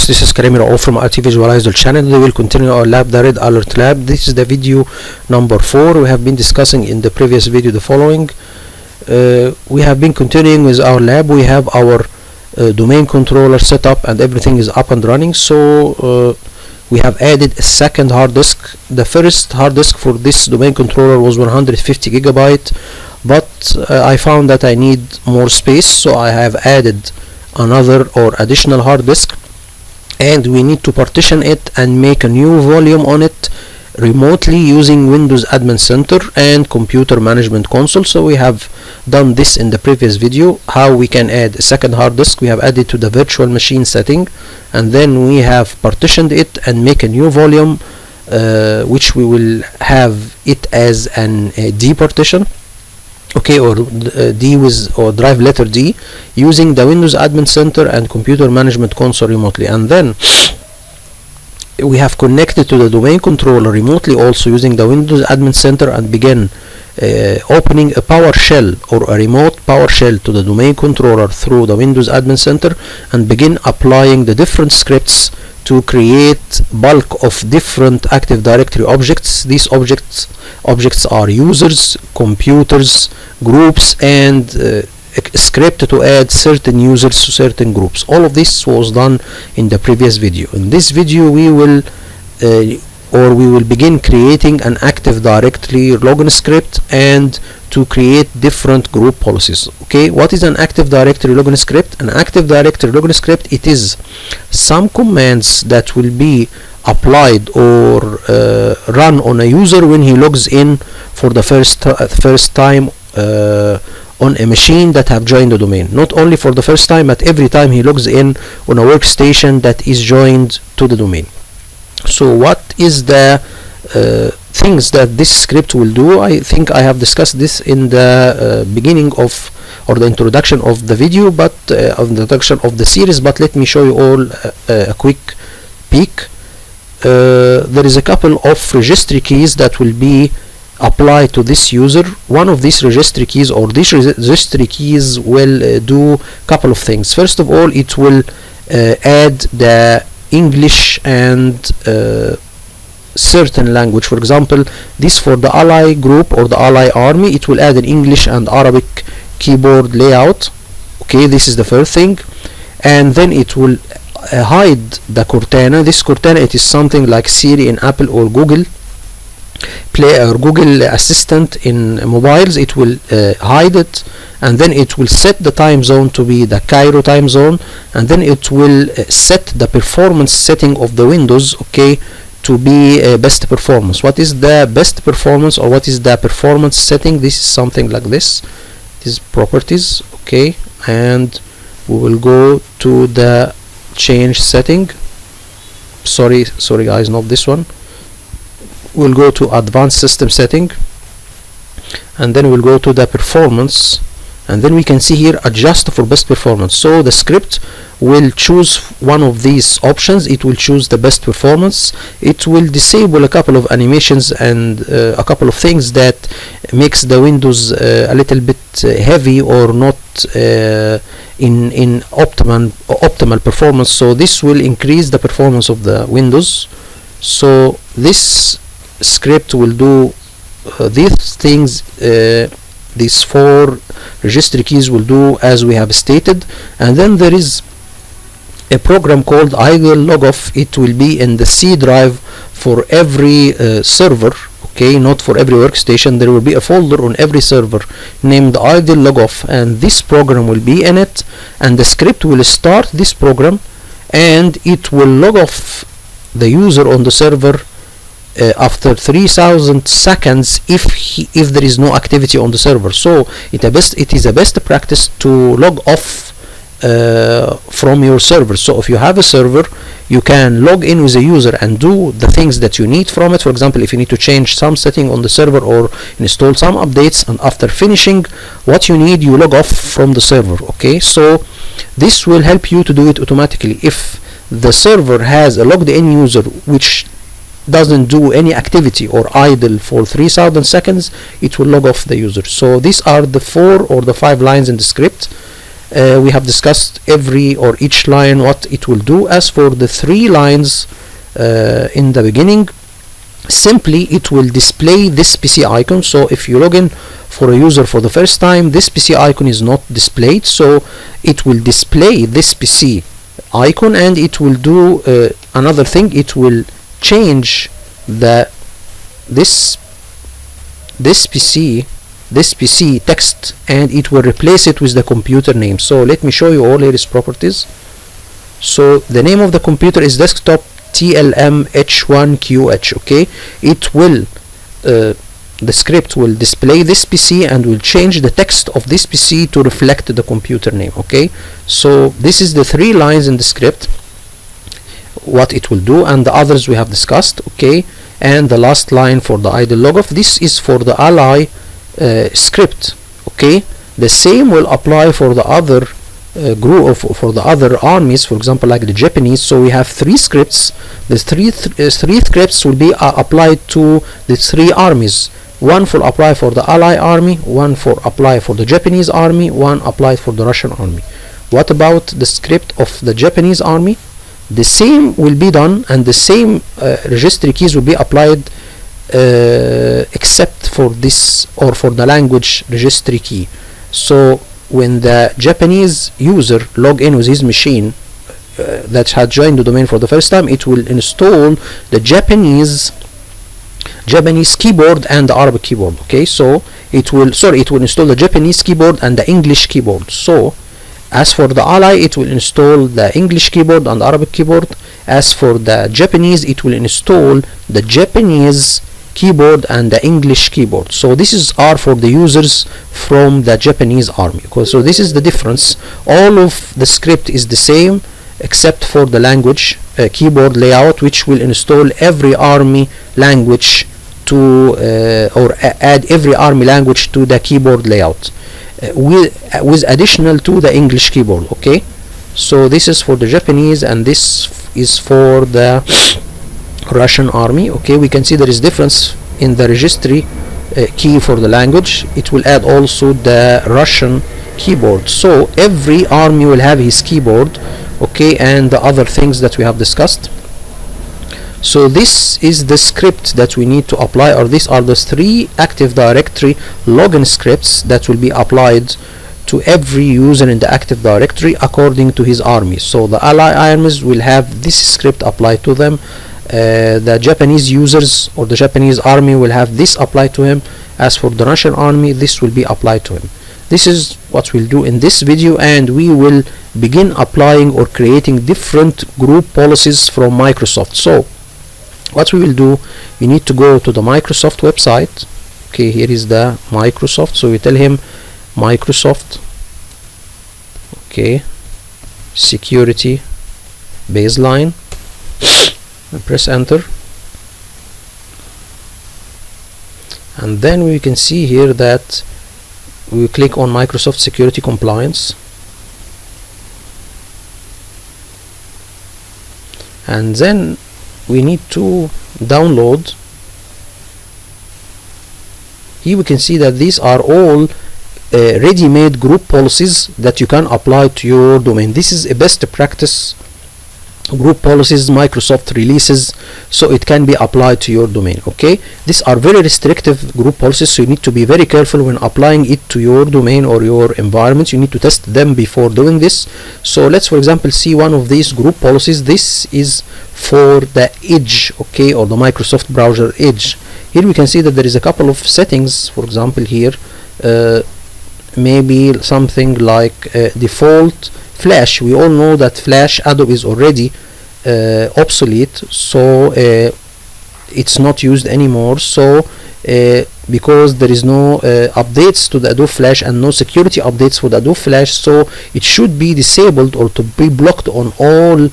This is Karim Raouf from IT Visualizer channel. We will continue our lab, the Red Alert Lab. This is the video number 4. We have been discussing in the previous video the following. We have been continuing with our lab. We have our domain controller set up and everything is up and running. So we have added a second hard disk. The first hard disk for this domain controller was 150 gigabyte, but I found that I need more space, so I have added another or additional hard disk, and we need to partition it and make a new volume on it remotely using Windows Admin Center and Computer Management Console. So we have done this in the previous video, how we can add a second hard disk. We have added to the virtual machine setting, and then we have partitioned it and make a new volume, which we will have it as an D partition, okay, or D with or drive letter D, using the Windows Admin Center and Computer Management Console remotely. And then we have connected to the domain controller remotely also using the Windows Admin Center and begin opening a PowerShell or a remote PowerShell to the domain controller through the Windows Admin Center and begin applying the different scripts to create bulk of different Active Directory objects. These objects are users, computers, groups, and a script to add certain users to certain groups. All of this was done in the previous video. In this video we will begin creating an Active Directory Logon script and to create different group policies. Okay, what is an Active Directory Logon script? An Active Directory Logon script, it is some commands that will be applied or run on a user when he logs in for the first time on a machine that have joined the domain. Not only for the first time, but every time he logs in on a workstation that is joined to the domain. So what is the things that this script will do? I think I have discussed this in the beginning of or the introduction of the video, but of the introduction of the series, but let me show you all a quick peek. There is a couple of registry keys that will be applied to this user. One of these registry keys or these registry keys will do a couple of things. First of all, it will add the English and certain language. For example, this for the ally group or the ally army, it will add an English and Arabic keyboard layout. Okay, this is the first thing. And then it will hide the Cortana. This Cortana, it is something like Siri in Apple or Google Play or Google Assistant in mobiles. It will hide it, and then it will set the time zone to be the Cairo time zone, and then it will set the performance setting of the Windows, okay, to be best performance. What is the best performance, or what is the performance setting? This is something like this. These properties, okay, and we will go to the change setting. Sorry guys, not this one. We'll go to advanced system setting, and then we'll go to the performance, and then we can see here adjust for best performance. So the script will choose one of these options. It will choose the best performance. It will disable a couple of animations and a couple of things that makes the Windows a little bit heavy or not in optimal performance. So this will increase the performance of the Windows. So this script will do these things. These 4 registry keys will do as we have stated. And then there is a program called idle logoff. It will be in the C drive for every server, okay, not for every workstation. There will be a folder on every server named idle logoff, and this program will be in it, and the script will start this program, and it will log off the user on the server after 3000 seconds if there is no activity on the server. So it is a best practice to log off from your server. So if you have a server, you can log in with a user and do the things that you need from it. For example, if you need to change some setting on the server or install some updates, and after finishing what you need, you log off from the server. Okay, so this will help you to do it automatically. If the server has a logged in user which doesn't do any activity or idle for 3000 seconds, it will log off the user. So these are the 4 or the 5 lines in the script. We have discussed every or each line what it will do. As for the 3 lines in the beginning, simply it will display this PC icon. So if you log in for a user for the first time, this PC icon is not displayed, so it will display this PC icon, and it will do another thing. It will change this PC text, and it will replace it with the computer name. So let me show you all. Here is properties. So the name of the computer is desktop TLM H1QH. okay, it will the script will display this PC and will change the text of this PC to reflect the computer name. Okay, so this is the 3 lines in the script, what it will do, and the others we have discussed. Okay, and the last line for the idle logoff, this is for the ally script. Okay, the same will apply for the other group for the other armies, for example like the Japanese. So we have 3 scripts. The three scripts will be applied to the 3 armies. One for apply for the ally army, one for apply for the Japanese army, one applied for the Russian army. What about the script of the Japanese army? The same will be done, and the same registry keys will be applied except for this, or for the language registry key. So when the Japanese user log in with his machine that had joined the domain for the first time, it will install the Japanese keyboard and the Arabic keyboard. Okay, so it will install the Japanese keyboard and the English keyboard. So as for the ally, it will install the English keyboard and the Arabic keyboard. As for the Japanese, it will install the Japanese keyboard and the English keyboard. So this are for the users from the Japanese army. Okay, so this is the difference. All of the script is the same except for the language keyboard layout, which will install every army language to or add every army language to the keyboard layout with additional to the English keyboard. Okay, so this is for the Japanese and this is for the Russian army. Okay, we can see there is difference in the registry key for the language. It will add also the Russian keyboard. So every army will have his keyboard. Okay, and the other things that we have discussed. So this is the script that we need to apply, or these are the 3 Active Directory login scripts that will be applied to every user in the Active Directory according to his army. So the ally armies will have this script applied to them. The Japanese users or the Japanese army will have this applied to him. As for the Russian army, this will be applied to him. This is what we'll do in this video, and we will begin applying or creating different group policies from Microsoft. So what we will do, we need to go to the Microsoft website. Okay, here is the Microsoft. So we tell him Microsoft, okay, security baseline, and press enter, and then we can see here that we click on Microsoft Security Compliance, and then we need to download. Here we can see that these are all ready-made group policies that you can apply to your domain. This is a best practice group policies Microsoft releases, so it can be applied to your domain. Okay, these are very restrictive group policies, so you need to be very careful when applying it to your domain or your environment. You need to test them before doing this. So let's, for example, see one of these group policies. This is for the Edge, okay, or the Microsoft browser Edge. Here we can see that there is a couple of settings. For example, here maybe something like default Flash. We all know that Flash Adobe is already obsolete, so it's not used anymore. So because there is no updates to the Adobe Flash and no security updates for the Adobe Flash, so it should be disabled or to be blocked on all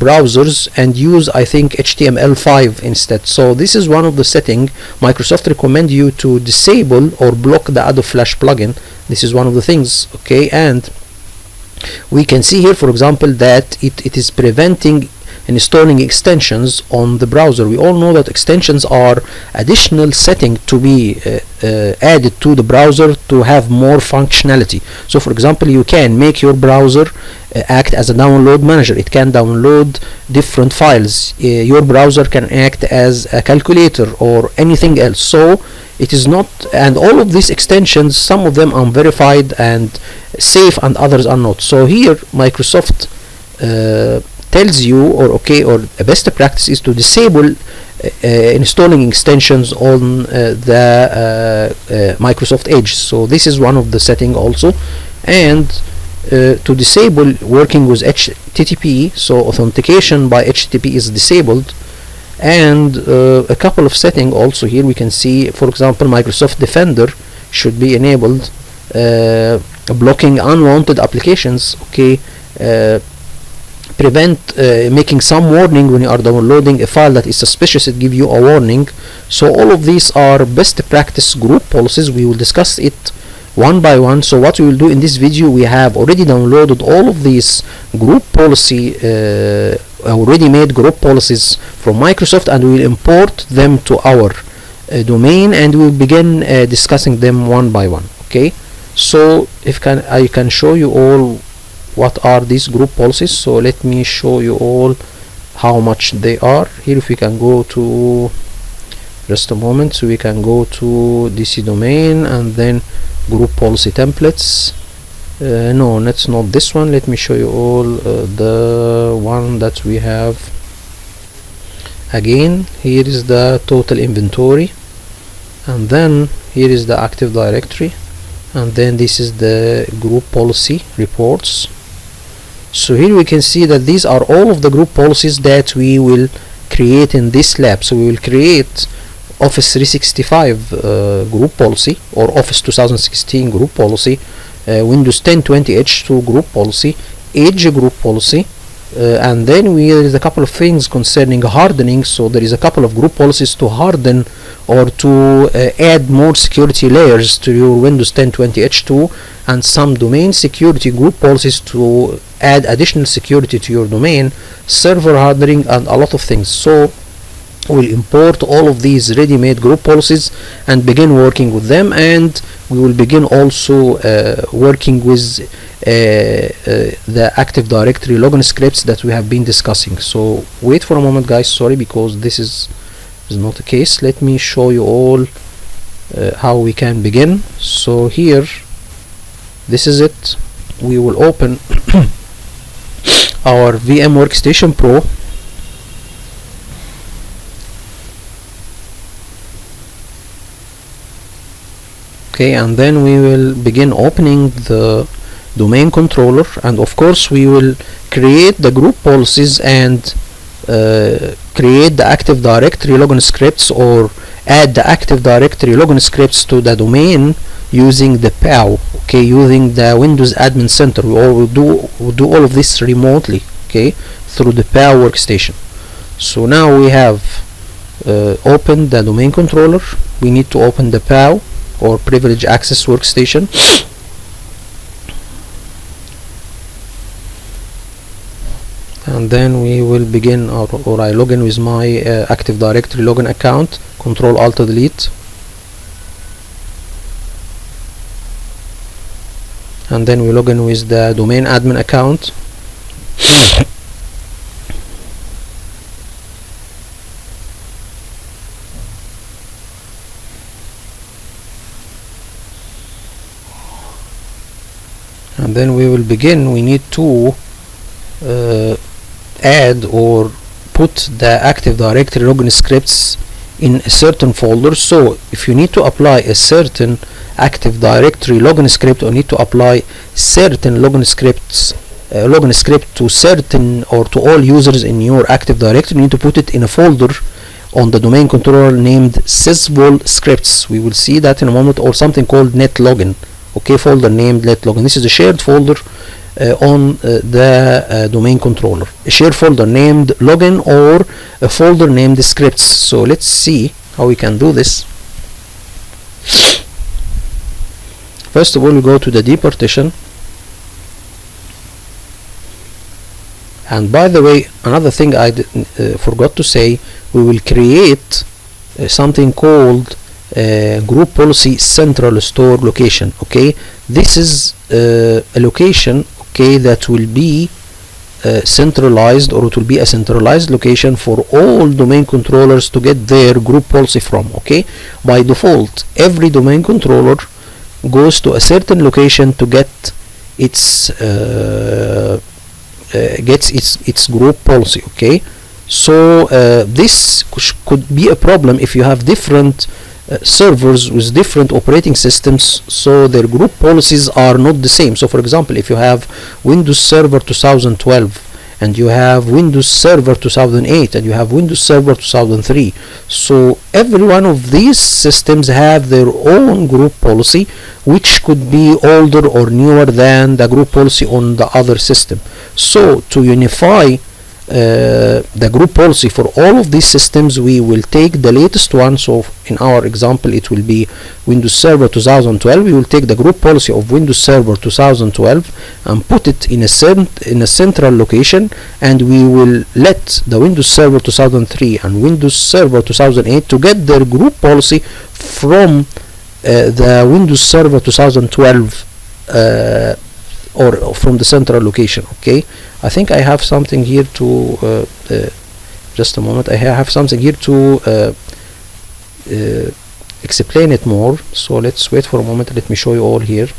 browsers and use, I think, HTML5 instead. So this is one of the settings Microsoft recommend you to disable or block the Adobe Flash plugin. This is one of the things. Okay, and we can see here, for example, that it is preventing installing extensions on the browser. We all know that extensions are additional setting to be added to the browser to have more functionality. So for example, you can make your browser act as a download manager. It can download different files. Your browser can act as a calculator or anything else. So it is not, and all of these extensions, some of them are verified and safe and others are not. So here Microsoft tells you, or a best practice is to disable installing extensions on the Microsoft Edge. So this is one of the setting also. And to disable working with HTTP, so authentication by HTTP is disabled. And a couple of settings also here we can see, for example, Microsoft Defender should be enabled, blocking unwanted applications, prevent making some warning when you are downloading a file that is suspicious, it gives you a warning. So all of these are best practice group policies. We will discuss it one by one. So what we will do in this video, we have already downloaded all of these group policy already made group policies from Microsoft, and we will import them to our domain, and we will begin discussing them one by one. Okay, so I can show you all what are these group policies. So let me show you all how much they are. Here if we can go to, just a moment, so we can go to DC domain and then group policy templates. No, that's not this one. Let me show you all the one that we have. Again, here is the total inventory, and then here is the Active Directory, and then this is the group policy reports. So here we can see that these are all of the group policies that we will create in this lab. So we will create Office 365 group policy, or Office 2016 group policy, Windows 10 20H2 group policy, Edge group policy, and then there is a couple of things concerning hardening. So there is a couple of group policies to harden or to add more security layers to your Windows 10 20H2, and some domain security group policies to add additional security to your domain, server hardening, and a lot of things. So we'll import all of these ready-made group policies and begin working with them, and we will begin also working with the Active Directory Logon scripts that we have been discussing. So wait for a moment guys, sorry, because this is not the case. Let me show you all how we can begin. So here, this is it. We will open our VM Workstation Pro. Okay, and then we will begin opening the domain controller, and of course we will create the group policies and create the Active Directory Logon scripts, or add the Active Directory Logon scripts to the domain using the POW, okay, using the Windows Admin Center. We will do all of this remotely, okay, through the POW workstation. So now we have opened the domain controller. We need to open the POW, or Privilege Access Workstation. And then we will begin, or I log in with my Active Directory Logon account, Control Alt Delete, and then we log in with the domain admin account. And then we will begin. We need to add or put the Active Directory Logon scripts in a certain folder. So if you need to apply a certain Active Directory Logon script, or need to apply certain Logon scripts, Logon script to certain or to all users in your Active Directory, you need to put it in a folder on the domain controller named Sysvol Scripts. We will see that in a moment, or something called NetLogin. Okay, folder named NetLogin. This is a shared folder on the domain controller, a shared folder named Login, or a folder named Scripts. So let's see how we can do this. First of all, we go to the D partition, And by the way, another thing I forgot to say, we will create something called group policy central store location. Okay, this is a location, okay, that will be centralized, or it will be a centralized location for all domain controllers to get their group policy from. Okay, by default every domain controller goes to a certain location to get its its group policy. Okay, so this could be a problem if you have different servers with different operating systems, so their group policies are not the same. So for example, if you have Windows Server 2012 and you have Windows Server 2008 and you have Windows Server 2003, so every one of these systems have their own group policy, which could be older or newer than the group policy on the other system. So to unify the group policy for all of these systems, we will take the latest one. So in our example, it will be Windows Server 2012. We will take the group policy of Windows Server 2012 and put it in a central location, and we will let the Windows Server 2003 and Windows Server 2008 to get their group policy from the Windows Server 2012 or from the central location. Okay, I think I have something here to just a moment, I have something here to explain it more. So let's wait for a moment, let me show you all here.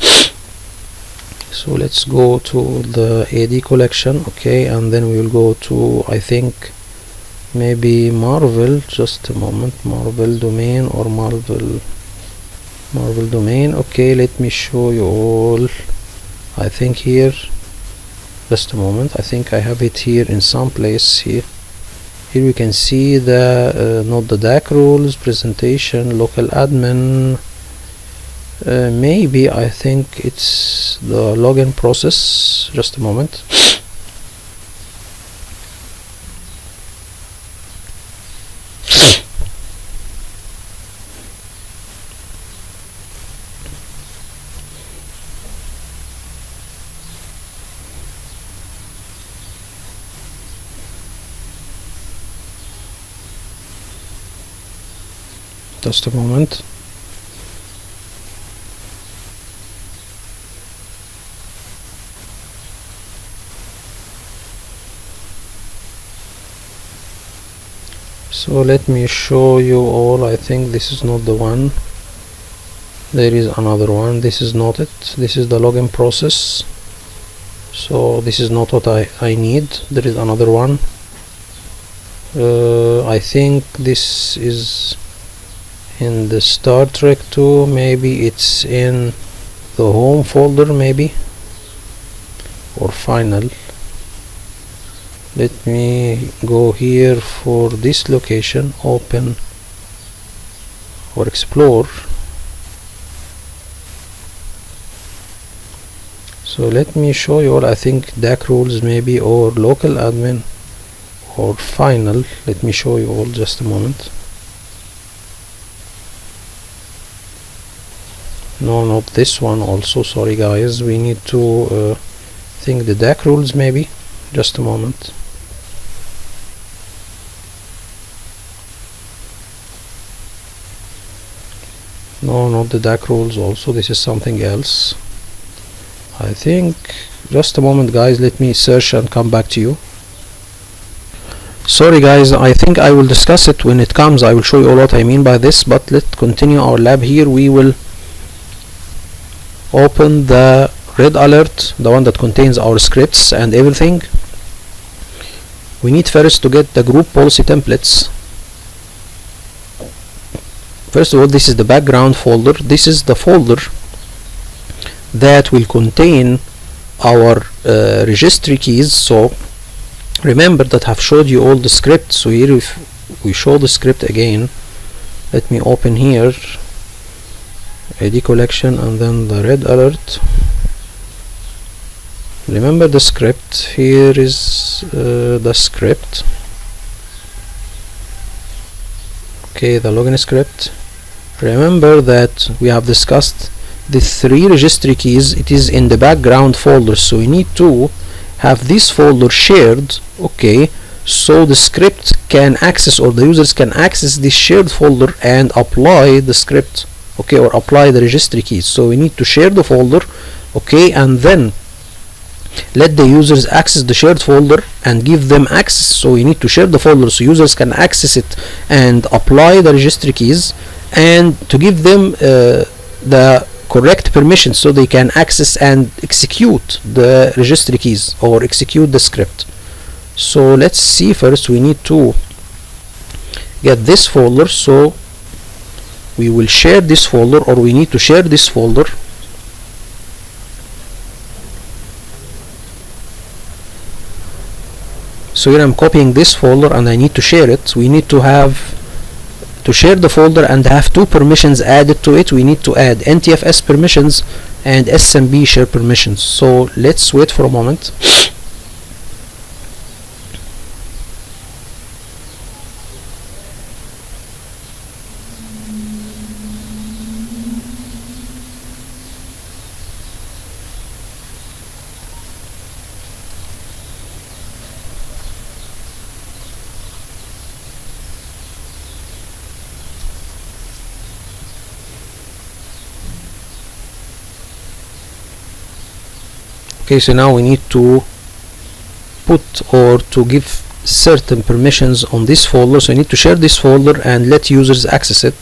So let's go to the AD collection, okay, and then we will go to, I think, maybe Marvel, just a moment, Marvel domain or Marvel domain. Okay, let me show you all. I think here, just a moment, I think I have it here in some place. Here we can see the not the DAC rules, presentation, local admin, maybe I think it's the login process. Just a moment. Just a moment. So let me show you all. I think this is not the one. There is another one. This is not it. This is the login process. So this is not what I need. There is another one. I think this is in the Star Trek 2, maybe it's in the home folder, maybe, or final. Let me go here for this location, open or explore. So let me show you all. I think DAC rules maybe, or local admin, or final. Let me show you all, just a moment. No, not this one also, sorry guys, we need to think the DAC rules maybe. Just a moment. No, not the DAC rules also, this is something else. I think, just a moment guys, let me search and come back to you. Sorry guys, I think I will discuss it when it comes. I will show you all what I mean by this, but let's continue our lab here. We will open the red alert, the one that contains our scripts and everything. We need first to get the group policy templates. First of all, this is the background folder. This is the folder that will contain our registry keys. So remember that I've showed you all the scripts. So here if we show the script again, let me open here AD collection and then the red alert. Remember the script. Here is the script. Okay, the login script. Remember that we have discussed the 3 registry keys. It is in the background folder, so we need to have this folder shared, okay, so the script can access, or the users can access this shared folder and apply the script, okay, or apply the registry keys. So we need to share the folder, okay, and then let the users access the shared folder and give them access. So we need to share the folder so users can access it and apply the registry keys, and to give them the correct permissions so they can access and execute the registry keys or execute the script. So let's see. First we need to get this folder, so we will share this folder, or we need to share this folder. So here I'm copying this folder and I need to share it. We need to share the folder and have two permissions added to it. We need to add NTFS permissions and SMB share permissions. So let's wait for a moment. Okay, so now we need to put or to give certain permissions on this folder. So I need to share this folder and let users access it.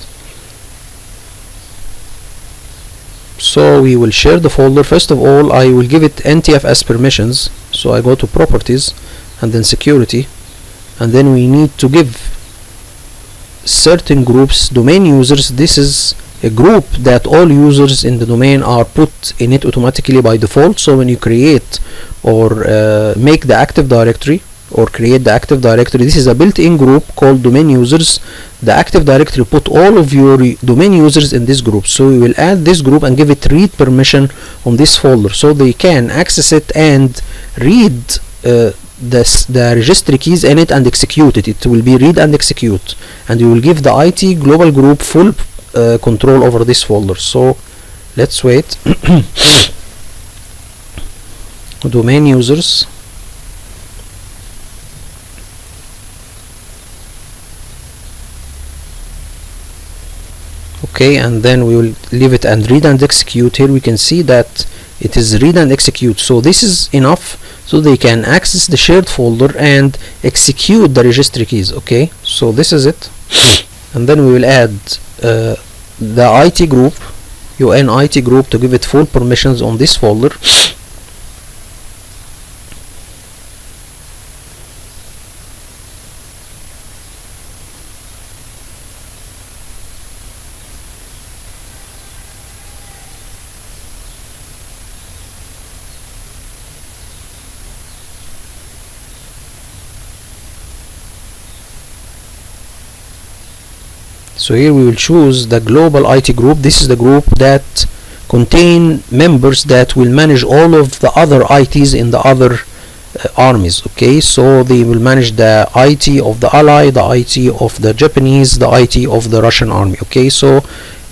So we will share the folder. First of all, I will give it NTFS permissions. So I go to properties and then security, and then we need to give certain groups domain users. This is a group that all users in the domain are put in it automatically by default. So when you create or make the active directory or create the active directory, this is a built-in group called domain users. The active directory put all of your domain users in this group. So we will add this group and give it read permission on this folder so they can access it and read the registry keys in it and execute it. It will be read and execute, and we will give the IT global group full control over this folder. So let's wait. Domain users, okay, and then we will leave it and read and execute. Here we can see that it is read and execute, so this is enough so they can access the shared folder and execute the registry keys. Okay, so this is it. And then we will add the IT group, UN IT group, to give it full permissions on this folder. So here we will choose the global IT group. This is the group that contain members that will manage all of the other ITs in the other armies. Okay, so they will manage the IT of the Ally, the IT of the Japanese, the IT of the Russian army. Okay, so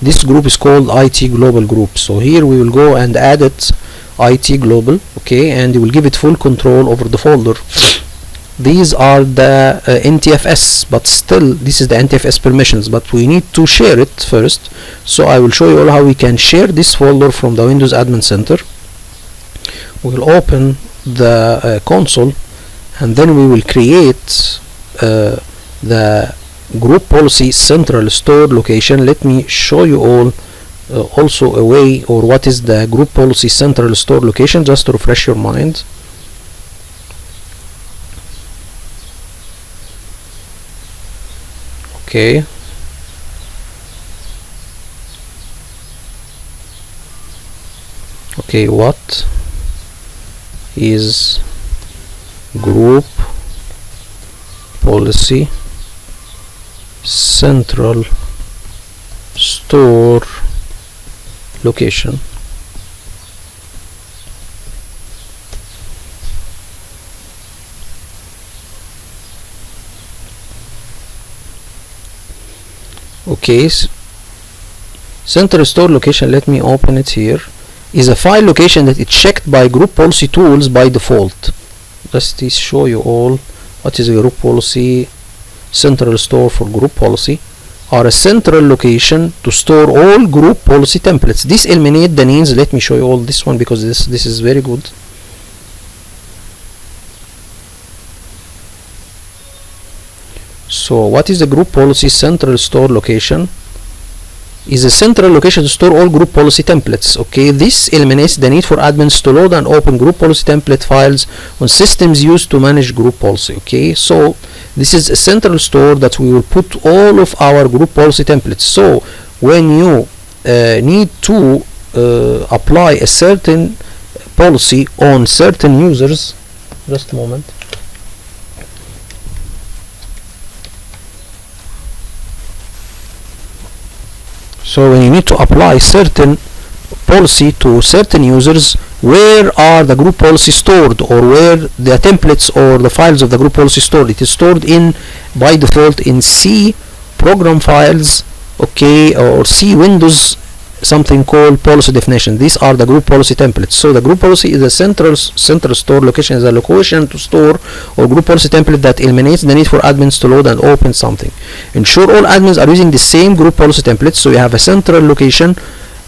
this group is called IT global group. So here we will go and add it IT global. Okay, and we will give it full control over the folder. These are the NTFS, but still this is the NTFS permissions, but we need to share it first. So I will show you all how we can share this folder from the Windows Admin Center. We will open the console, and then we will create the group policy central store location. Let me show you all also a way, or what is the group policy central store location, just to refresh your mind. Okay, okay, what is group policy central store location? Okay, central store location, let me open it here, is a file location that is checked by group policy tools by default. let's show you all what is a group policy. Central store for group policy are a central location to store all group policy templates. This eliminate the needs. Let me show you all this one because this is very good. So what is the group policy central store location? Is a central location to store all group policy templates. Okay, this eliminates the need for admins to load and open group policy template files on systems used to manage group policy. Okay, so this is a central store that we will put all of our group policy templates. So when you need to apply a certain policy on certain users, just a moment. So when you need to apply certain policy to certain users, where are the group policy stored, or where the templates or the files of the group policy stored? It is stored in, by default, in C program files, okay, or C Windows, something called policy definition. These are the group policy templates. So the group policy is a central store location, is a location to store or group policy template that eliminates the need for admins to load and open something. Ensure all admins are using the same group policy templates. So you have a central location,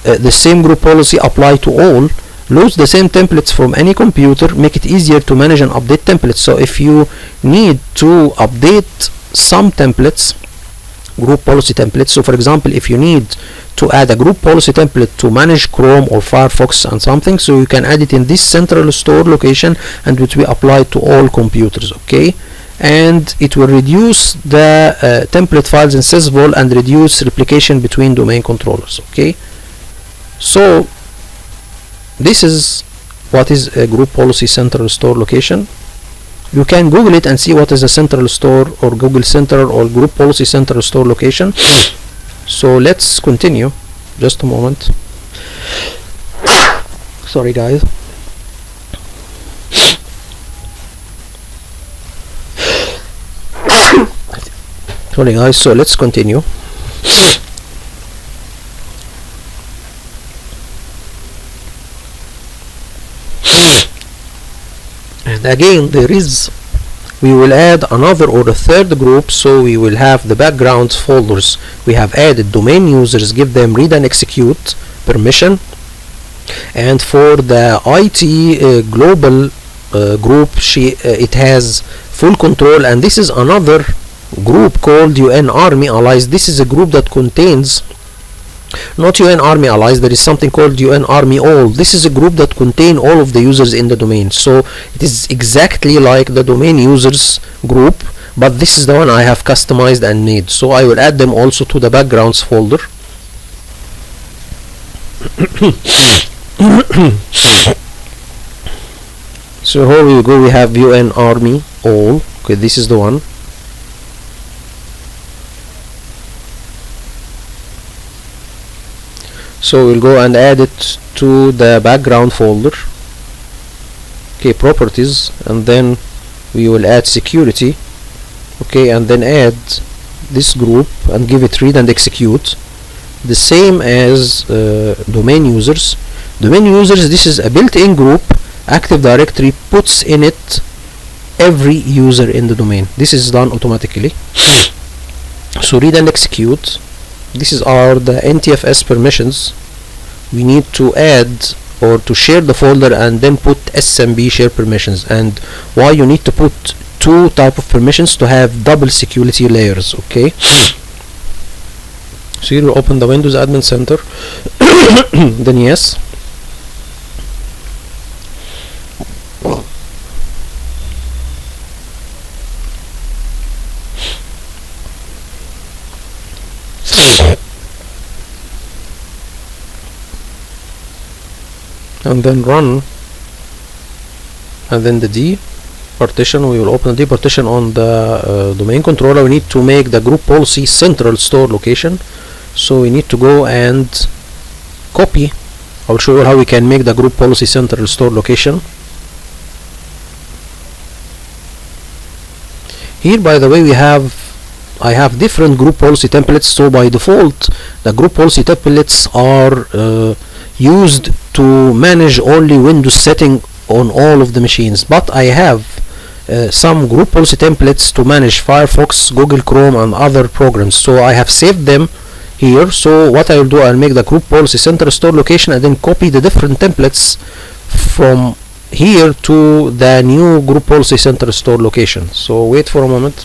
the same group policy apply to all. Loads the same templates from any computer, make it easier to manage and update templates. So if you need to update some templates, group policy templates, so for example, if you need to add a group policy template to manage Chrome or Firefox and something, so you can add it in this central store location, and which we apply to all computers. Okay, and it will reduce the template files in sysvol and reduce replication between domain controllers. Okay, so this is what is a group policy central store location. You can Google it and see what is a central store, or Google Central or group policy central store location. So let's continue. Just a moment. Sorry guys. Sorry guys, so let's continue. And again, we will add another or a third group. So we will have the background folders. We have added domain users, give them read and execute permission, and for the IT global group, it has full control. And this is another group called UN Army Allies. This is a group that contains not UN Army Allies, there is something called UN Army All. This is a group that contain all of the users in the domain. So it is exactly like the domain users group, but this is the one I have customized and made. So I will add them also to the backgrounds folder. So here we go, we have UN Army All. Okay, this is the one. So we'll go and add it to the background folder. Okay, properties, and then we will add security. Okay, and then add this group and give it read and execute, the same as domain users. Domain users, this is a built-in group. Active Directory puts in it every user in the domain. This is done automatically. So read and execute. These are the NTFS permissions. We need to add or to share the folder and then put SMB share permissions. And why you need to put two type of permissions? To have double security layers. Okay, so here we open the Windows Admin Center. Then yes, and then run, and then the D partition. We will open the D partition on the domain controller. We need to make the group policy central store location. So we need to go and copy. I'll show you how we can make the group policy central store location. Here, by the way, I have different group policy templates. So by default, the group policy templates are used to manage only Windows setting on all of the machines, but I have some group policy templates to manage Firefox, Google Chrome, and other programs. So I have saved them here. So what I will do, I'll make the group policy center store location and then copy the different templates from here to the new group policy center store location. So wait for a moment.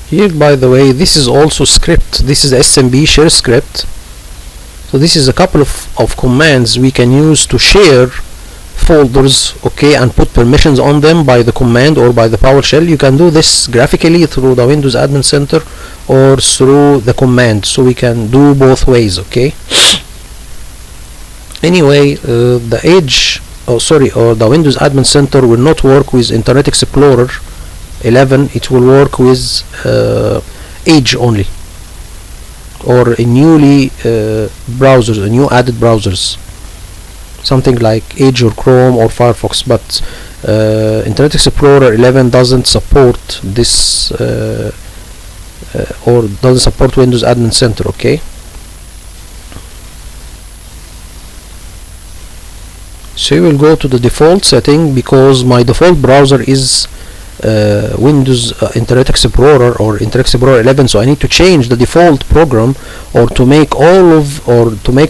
Here, by the way, this is also script. This is SMB share script. So this is a couple of commands we can use to share folders, okay, and put permissions on them by the command or by the PowerShell. You can do this graphically through the Windows Admin Center or through the command, so we can do both ways, okay. Anyway, the Windows Admin Center will not work with Internet Explorer 11. It will work with Edge only, or a newly browsers, a new added browsers, something like Edge or Chrome or Firefox. But Internet Explorer 11 doesn't support this or doesn't support Windows Admin Center, okay. So you will go to the default setting, because my default browser is Windows Internet Explorer or Internet Explorer 11, so I need to change the default program, or to make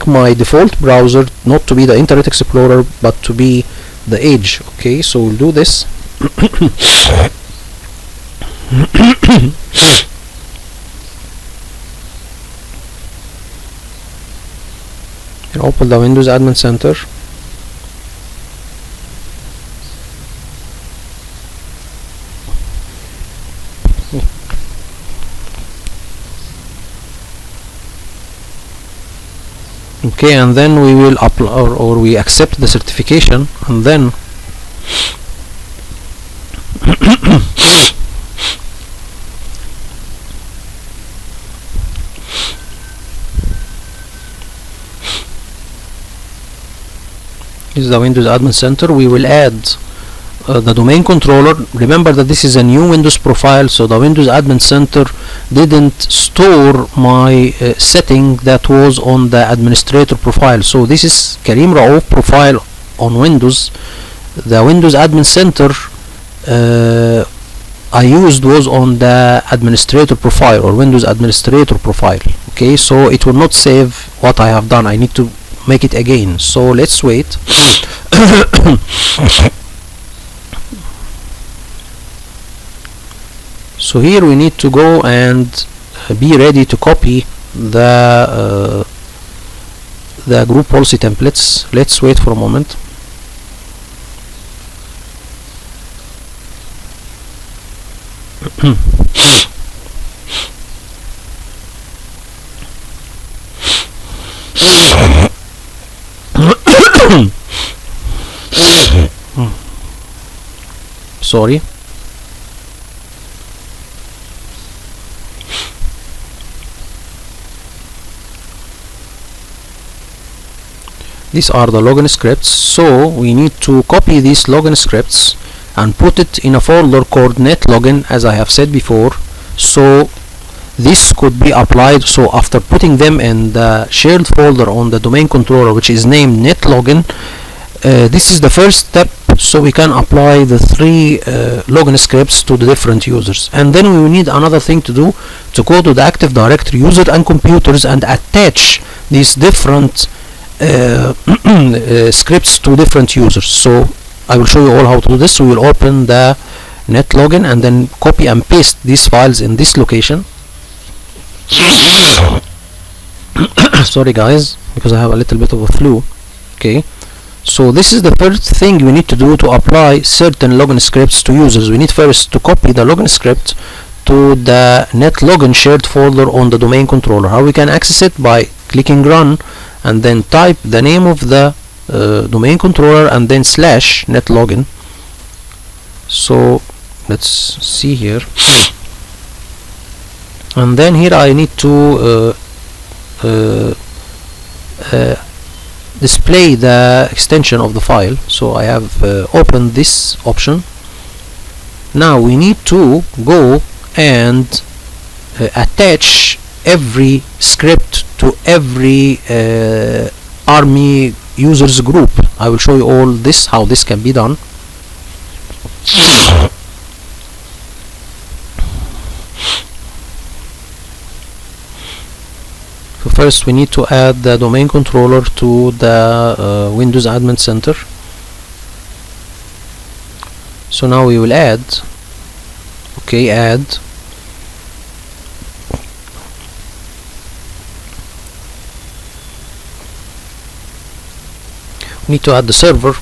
my default browser not to be the Internet Explorer but to be the Edge, okay. So we'll do this. Open the Windows Admin Center. Okay, and then we will upload, or we accept the certification, and then is the Windows Admin Center. We will add the domain controller. Remember that this is a new Windows profile, so the Windows Admin Center didn't store my setting that was on the administrator profile. So this is Karim Raouf profile on Windows. The Windows Admin Center I used was on the administrator profile, or Windows administrator profile, okay. So it will not save what I have done. I need to make it again. So let's wait. So here we need to go and be ready to copy the group policy templates. Let's wait for a moment. Sorry. These are the Logon scripts, so we need to copy these Logon scripts and put it in a folder called netlogin, as I have said before. So this could be applied. So after putting them in the shared folder on the domain controller, which is named netlogin, this is the first step, so we can apply the three Logon scripts to the different users. And then we will need another thing to do, to go to the Active Directory user and computers and attach these different scripts to different users. So I will show you all how to do this. We will open the netlogin and then copy and paste these files in this location. Sorry guys, because I have a little bit of a flu. Okay, so this is the first thing we need to do to apply certain Logon scripts to users. We need first to copy the Logon script to the netlogin shared folder on the domain controller. How we can access it? By clicking run and then type the name of the domain controller and then slash netlogin. So let's see here, and then here I need to display the extension of the file. So I have opened this option. Now we need to go and attach every script to every army users group. I will show you all this, how this can be done. So first we need to add the domain controller to the Windows Admin Center. So now we will add, okay, add we need to add the server.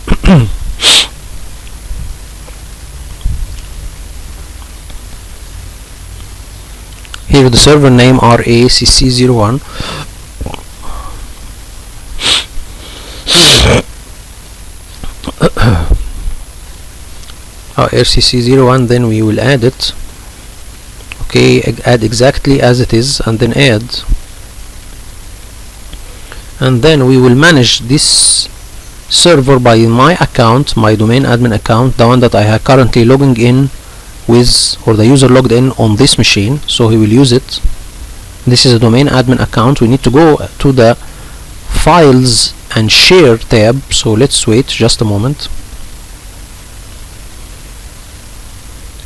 Here the server name RACC01. RCC01, then we will add it. Okay, add exactly as it is, and then add, and then we will manage this server by my account, my domain admin account, the one that I have currently logging in with, or the user logged in on this machine, so he will use it. This is a domain admin account. We need to go to the files and share tab, so let's wait just a moment.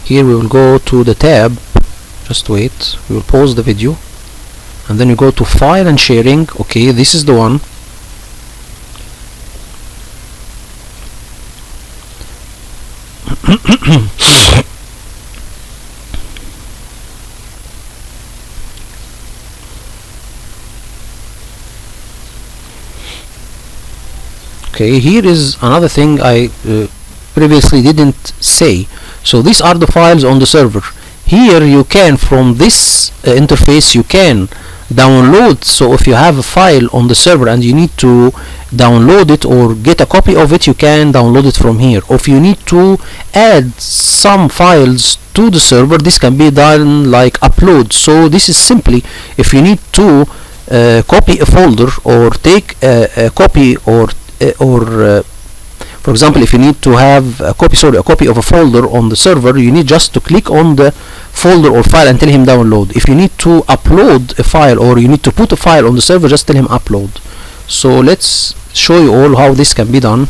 Here we will go to the tab, just wait, we will pause the video, and then you go to file and sharing. Okay, this is the one. Okay, here is another thing I previously didn't say. So these are the files on the server. Here you can, from this interface, you can download. So if you have a file on the server and you need to download it or get a copy of it, you can download it from here. Or if you need to add some files to the server, this can be done like upload. So this is simply, if you need to copy a folder or take a copy, or for example, if you need to have a copy of a folder on the server, you need just to click on the folder or file and tell him download. If you need to upload a file, or you need to put a file on the server, just tell him upload. So let's show you all how this can be done.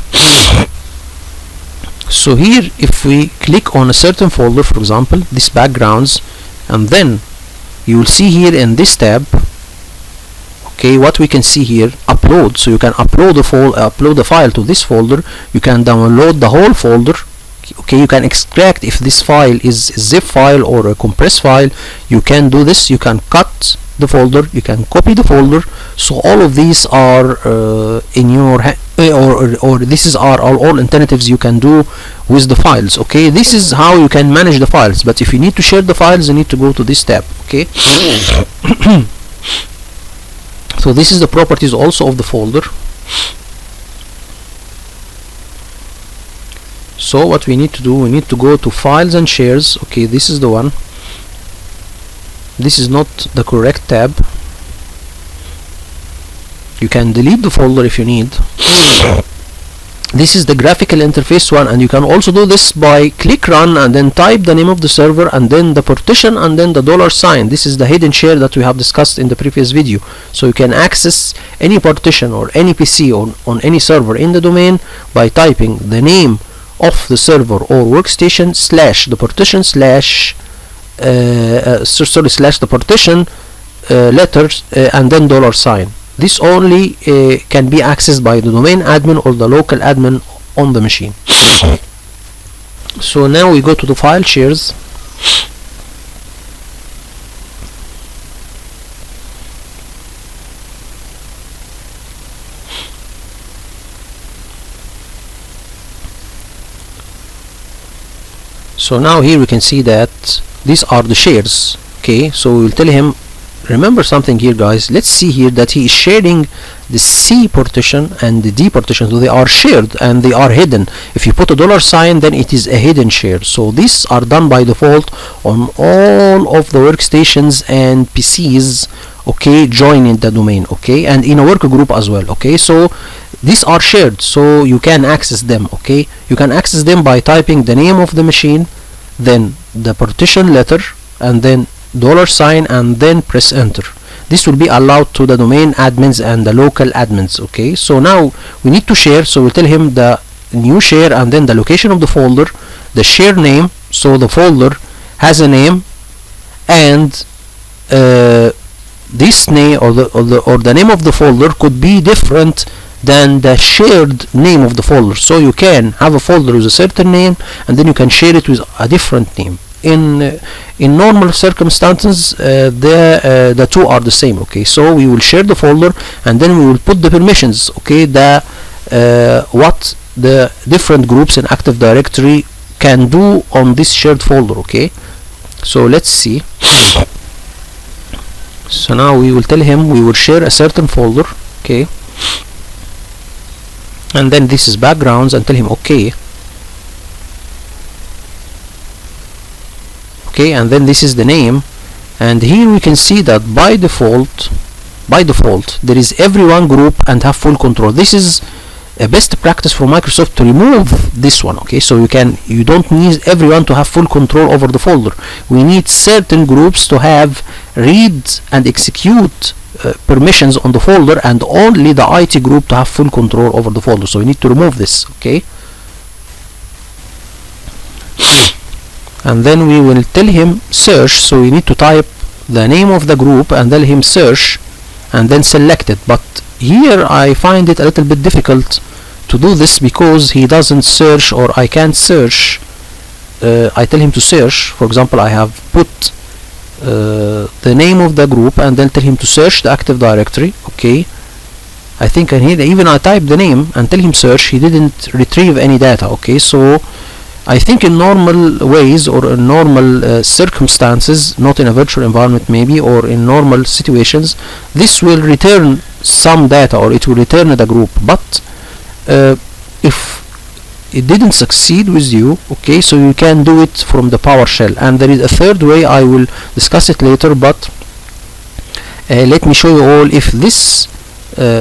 So here, if we click on a certain folder, for example this backgrounds, and then you will see here in this tab, okay, what we can see here, upload. So you can upload the file to this folder. You can download the whole folder. Okay, you can extract, if this file is a zip file or a compressed file, you can do this. You can cut the folder, you can copy the folder. So all of these are in your or this is all alternatives you can do with the files. Okay, this is how you can manage the files. But if you need to share the files, you need to go to this tab. Okay. So this is the properties also of the folder. So what we need to do, we need to go to files and shares. Okay, this is the one. This is not the correct tab. You can delete the folder if you need. This is the graphical interface one, and you can also do this by click run and then type the name of the server and then the partition and then the $sign. This is the hidden share that we have discussed in the previous video. So you can access any partition or any PC on any server in the domain by typing the name of the server or workstation slash the partition slash slash the partition letters and then $sign. This only can be accessed by the domain admin or the local admin on the machine. So now we go to the file shares. So now here we can see that these are the shares. Okay, so we will tell him, remember something here guys, let's see here that he is sharing the C partition and the D partition, so they are shared and they are hidden. If you put a $sign, then it is a hidden share. So these are done by default on all of the workstations and PCs, okay, joining the domain, okay, and in a work group as well. Okay, so these are shared, so you can access them. Okay, you can access them by typing the name of the machine, then the partition letter, and then $sign, and then press enter. this will be allowed to the domain admins and the local admins. Okay, so now we need to share, so we'll tell him the new share and then the location of the folder, the share name, so the folder has a name, and this name or the name of the folder could be different than the shared name of the folder. So you can have a folder with a certain name and then you can share it with a different name. In normal circumstances, the two are the same. Okay, so we will share the folder and then we will put the permissions. Okay, what the different groups in Active Directory can do on this shared folder. Okay, so let's see. So now we will tell him we will share a certain folder. Okay, and then this is backgrounds, and tell him okay. Okay, and then this is the name, and here we can see that by default there is everyone group and have full control. This is a best practice for Microsoft to remove this one. Okay, so you don't need everyone to have full control over the folder. We need certain groups to have read and execute permissions on the folder, and only the IT group to have full control over the folder. So we need to remove this. Okay, and then we will tell him search, so we need to type the name of the group and tell him search and then select it. But here I find it a little bit difficult to do this because he doesn't search, or I can't search. I tell him to search. For example, I have put the name of the group and then tell him to search the Active Directory. Okay, I think even I type the name and tell him search, he didn't retrieve any data. Okay, so I think in normal ways or in normal circumstances, not in a virtual environment maybe, or in normal situations, this will return some data, or it will return the group. But if it didn't succeed with you, okay, so you can do it from the PowerShell. And there is a third way, I will discuss it later, but let me show you all. If this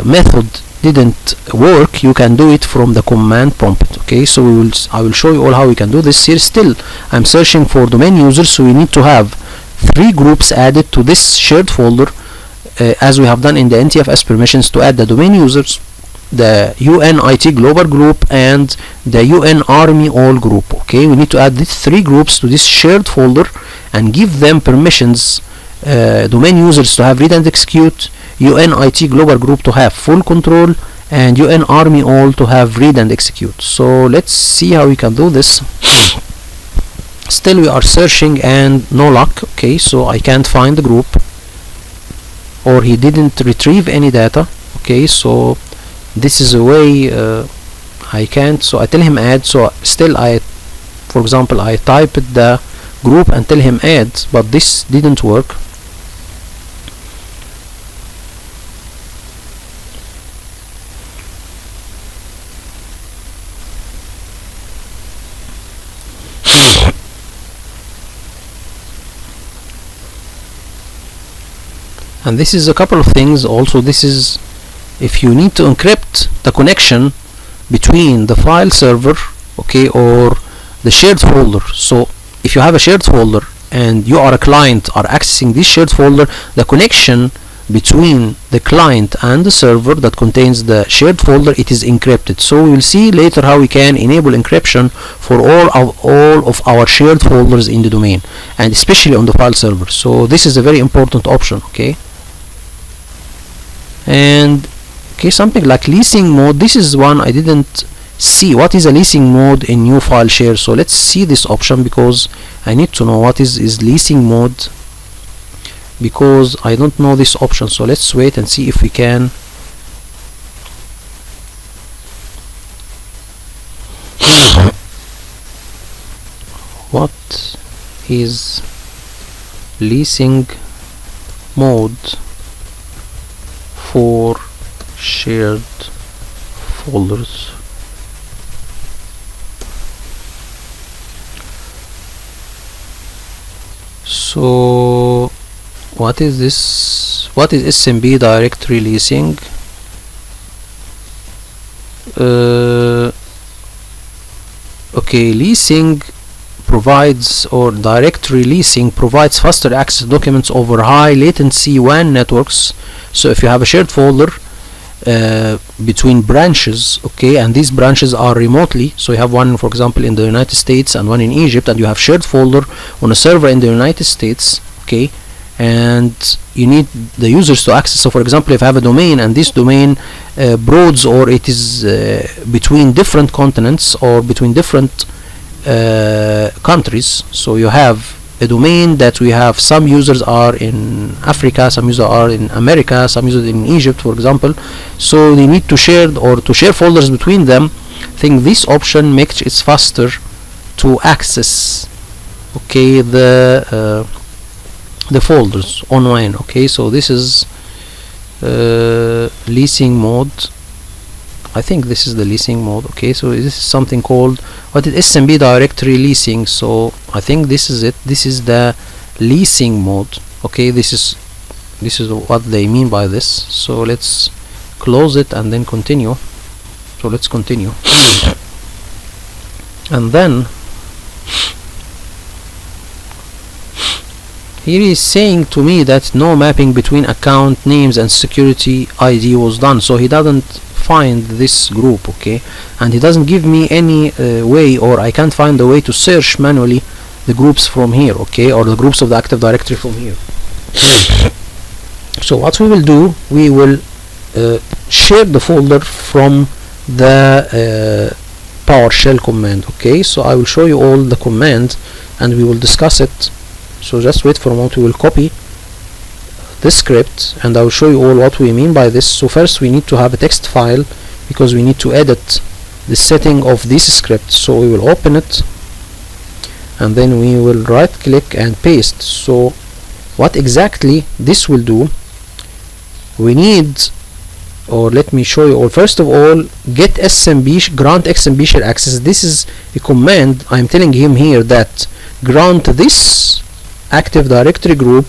method didn't work, you can do it from the command prompt. Okay, so I will show you all how we can do this. Here still I'm searching for domain users, so we need to have 3 groups added to this shared folder, as we have done in the NTFS permissions, to add the domain users, the UNIT global group, and the UN Army all group. Okay, we need to add these 3 groups to this shared folder and give them permissions. Domain users to have read and execute, UNIT global group to have full control, and UN Army all to have read and execute. So let's see how we can do this. Still we are searching and no luck. Okay, so I can't find the group, or he didn't retrieve any data. Okay, so this is a way I can't, so I tell him add. So still for example, I type the group and tell him add, but this didn't work. And this is a couple of things also. This is if you need to encrypt the connection between the file server, okay, or the shared folder. So if you have a shared folder and you are a client are accessing this shared folder, the connection between the client and the server that contains the shared folder, it is encrypted. So we will see later how we can enable encryption for all of our shared folders in the domain, and especially on the file server. So this is a very important option. Okay, and okay, something like leasing mode, this is one I didn't see. What is a leasing mode in new file share? So let's see this option, because I need to know what is leasing mode, because I don't know this option. So let's wait and see if we can. What is leasing mode for shared folders? So what is this? What is SMB directory leasing? Okay, leasing provides, or directory leasing provides faster access to documents over high latency WAN networks. So if you have a shared folder between branches, okay, and these branches are remotely, so you have one, for example, in the United States and one in Egypt, and you have shared folder on a server in the United States, okay, and you need the users to access. So for example, if I have a domain and this domain broads, or it is between different continents or between different countries, so you have a domain that we have some users are in Africa, some users are in America, some users in Egypt, for example, so they need to share folders between them. I think this option makes it faster to access, okay, the folders on WAN. Okay, so this is leasing mode. I think this is the leasing mode. Okay, so this is something called, what is SMB directory leasing? So I think this is it. This is the leasing mode. Okay, this is what they mean by this. So let's close it and then continue. So let's continue. And then here is saying to me that no mapping between account names and security ID was done, so he doesn't find this group, okay, and he doesn't give me any way, or I can't find a way to search manually the groups from here, okay, or the groups of the Active Directory from here. So what we will do, we will share the folder from the PowerShell command. Okay, so I will show you all the command and we will discuss it. So just wait for a moment. We will copy this script and I will show you all what we mean by this. So first we need to have a text file because we need to edit the setting of this script. So we will open it and then we will right click and paste. So what exactly this will do, we need, or let me show you all. First of all, get SMB, grant SMB share access. This is a command. I'm telling him here that grant this Active Directory group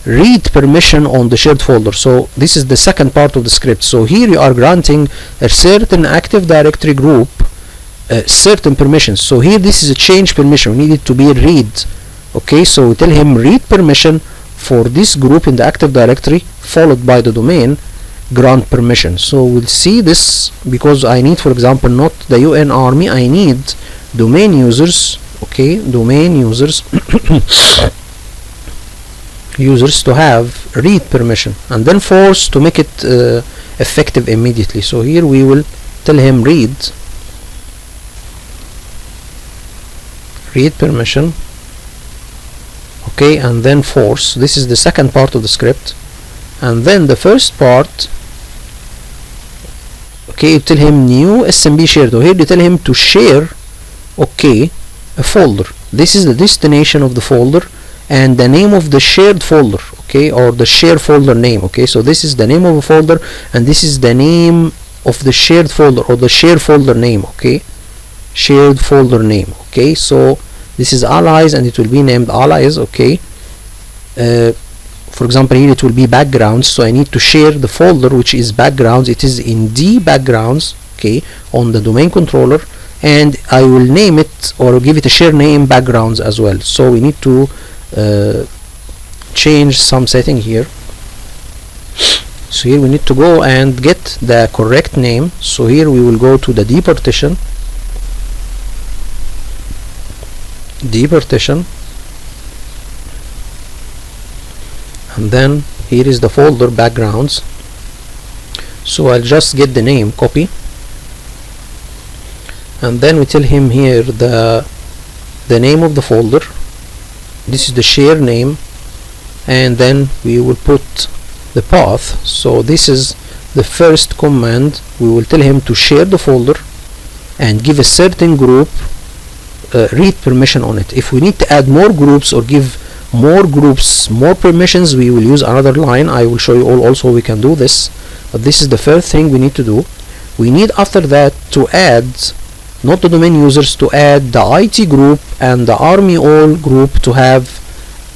read permission on the shared folder. So this is the second part of the script. So here you are granting a certain Active Directory group certain permissions. So here this is a change permission. We need it to be read. Okay, so we tell him read permission for this group in the Active Directory followed by the domain grant permission. So we'll see this because I need, for example, not the UN Army, I need domain users. Okay, domain users users to have read permission, and then force to make it effective immediately. So here we will tell him read permission. Okay, and then force. This is the second part of the script, and then the first part. Okay, you tell him new SMB share. So here you tell him to share, okay, a folder. This is the destination of the folder and the name of the shared folder, okay, or the share folder name. Okay, so this is the name of a folder and this is the name of the shared folder or the share folder name. Okay, shared folder name. Okay, so this is allies and it will be named allies. Okay, for example, here it will be backgrounds, so I need to share the folder which is backgrounds. It is in D backgrounds, okay, on the domain controller, and I will name it or give it a share name backgrounds as well. So we need to change some setting here. So here we need to go and get the correct name. So here we will go to the D partition, and then here is the folder backgrounds. So I'll just get the name, copy, and then we tell him here the name of the folder. This is the share name, and then we will put the path. So this is the first command. We will tell him to share the folder and give a certain group read permission on it. If we need to add more groups or give more groups more permissions, we will use another line. I will show you all also we can do this, but this is the first thing we need to do. We need after that to add, not the domain users, to add the IT group and the army all group to have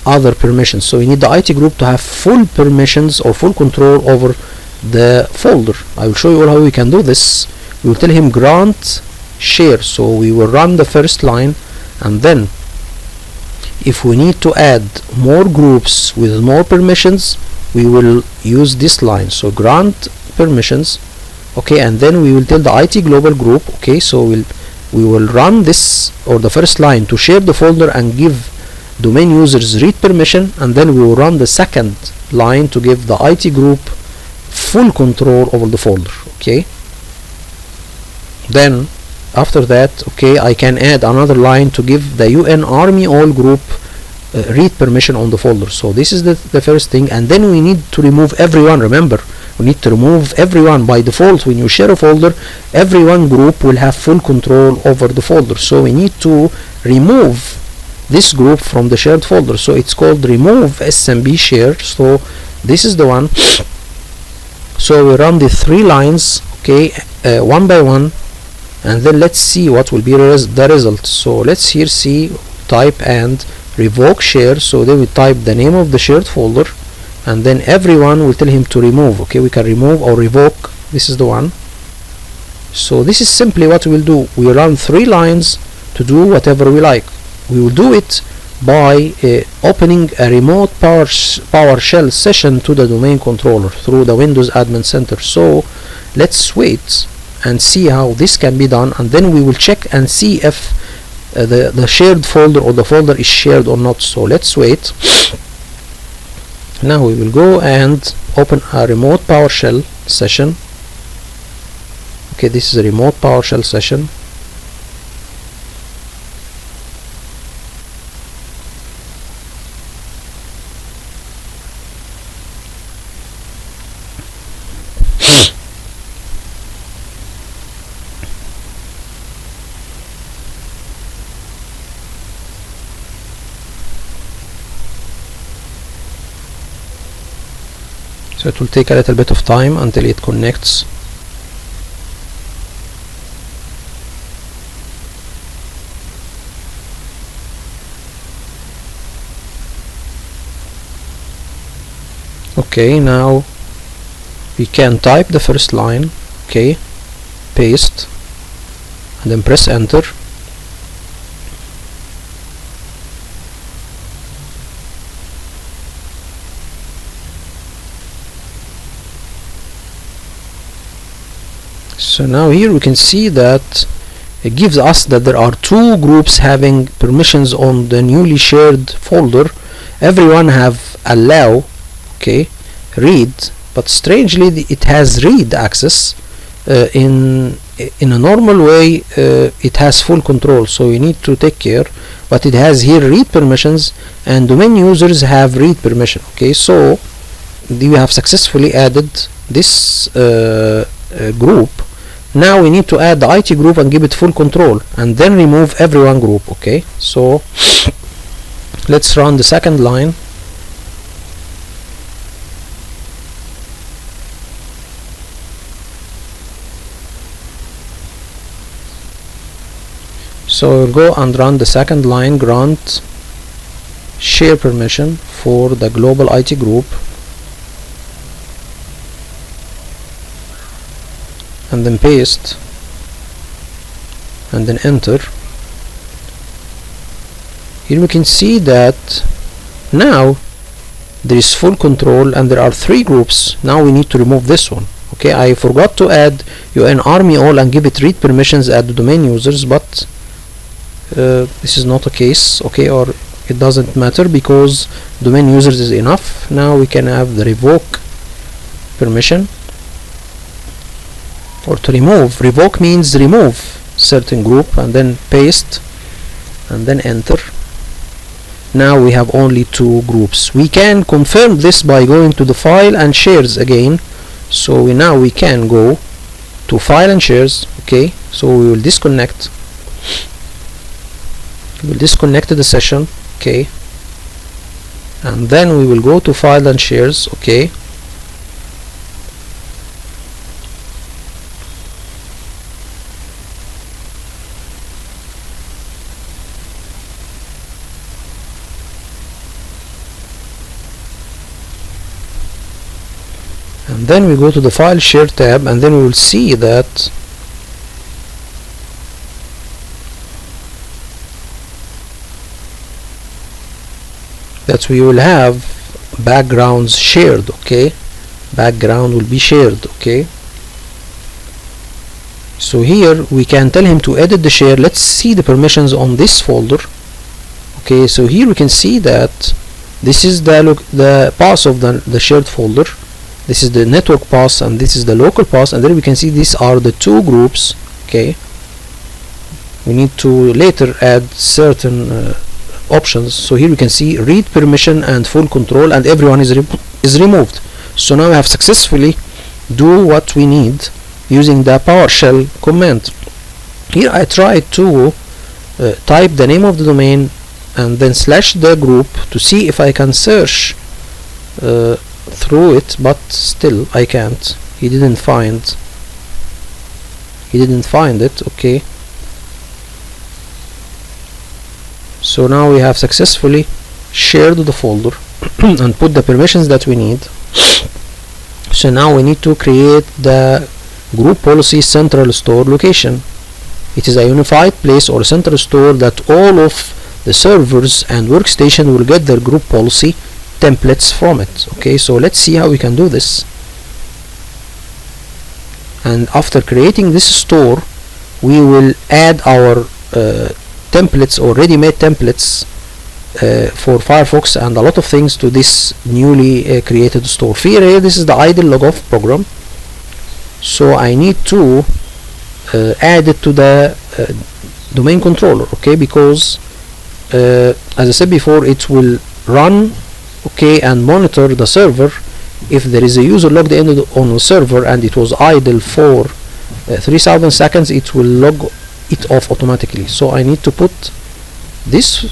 other permissions. So we need the IT group to have full permissions or full control over the folder. I will show you all how we can do this. We will tell him grant share. So we will run the first line and then if we need to add more groups with more permissions, we will use this line. So grant permissions, okay, and then we will tell the IT global group, okay, so we will run this, or the first line, to share the folder and give domain users read permission, and then we will run the second line to give the IT group full control over the folder, okay. Then after that, okay, I can add another line to give the UN Army all group read permission on the folder. So this is the first thing, and then we need to remove everyone. Remember, we need to remove everyone. By default, when you share a folder, everyone group will have full control over the folder, so we need to remove this group from the shared folder. So it's called remove SMB share. So this is the one. So we run the 3 lines, okay, one by one, and then let's see what will be the result. So let's here see, type and revoke share. So then we type the name of the shared folder, and then everyone will tell him to remove, okay. We can remove or revoke. This is the one. So this is simply what we will do. We run 3 lines to do whatever we like. We will do it by opening a remote PowerShell session to the domain controller through the Windows Admin Center. So let's wait and see how this can be done, and then we will check and see if the shared folder or the folder is shared or not. So let's wait. Now we will go and open a remote PowerShell session. Okay, this is a remote PowerShell session. So it will take a little bit of time until it connects. Okay, now we can type the first line, okay, paste, and then press enter. So now here we can see that it gives us that there are 2 groups having permissions on the newly shared folder. Everyone have allow, okay, read, but strangely it has read access. In a normal way it has full control, so we need to take care, but it has here read permissions, and domain users have read permission, okay. So we have successfully added this group. Now we need to add the IT group and give it full control, and then remove everyone group, okay. So let's run the second line. So we'll go and run the second line, grant share permission for the global IT group, and then paste, and then enter. Here we can see that now there is full control and there are 3 groups. Now we need to remove this one, okay. I forgot to add UN Army all and give it read permissions at the domain users, but this is not a case, okay, or it doesn't matter because domain users is enough. Now we can have the revoke permission, or to remove. Revoke means remove certain group, and then paste, and then enter. Now we have only 2 groups. We can confirm this by going to the file and shares again. So now we can go to file and shares, okay. So we will disconnect. We will disconnect the session, okay, and then we will go to file and shares, okay. And then we go to the file share tab, and then we will see that that we will have backgrounds shared. Okay, background will be shared. Okay, so here we can tell him to edit the share. Let's see the permissions on this folder. Okay, so here we can see that this is the path of the shared folder. This is the network path and this is the local path, and then we can see these are the two groups. Okay, we need to later add certain options. So here we can see read permission and full control, and everyone is removed. So now we have successfully do what we need using the PowerShell command. Here I tried to type the name of the domain and then slash the group to see if I can search through it, but still I can't. He didn't find it. Okay, so now we have successfully shared the folder and put the permissions that we need. So now we need to create the group policy central store location. It is a unified place or central store that all of the servers and workstation will get their group policy templates from it. Okay, so let's see how we can do this. And after creating this store, we will add our templates or ready-made templates for Firefox and a lot of things to this newly created store. Here, this is the idle Logoff program. So I need to add it to the domain controller. Okay, because as I said before, it will run, okay, and monitor the server. If there is a user logged in on the server and it was idle for 3000 seconds, it will log it off automatically. So I need to put this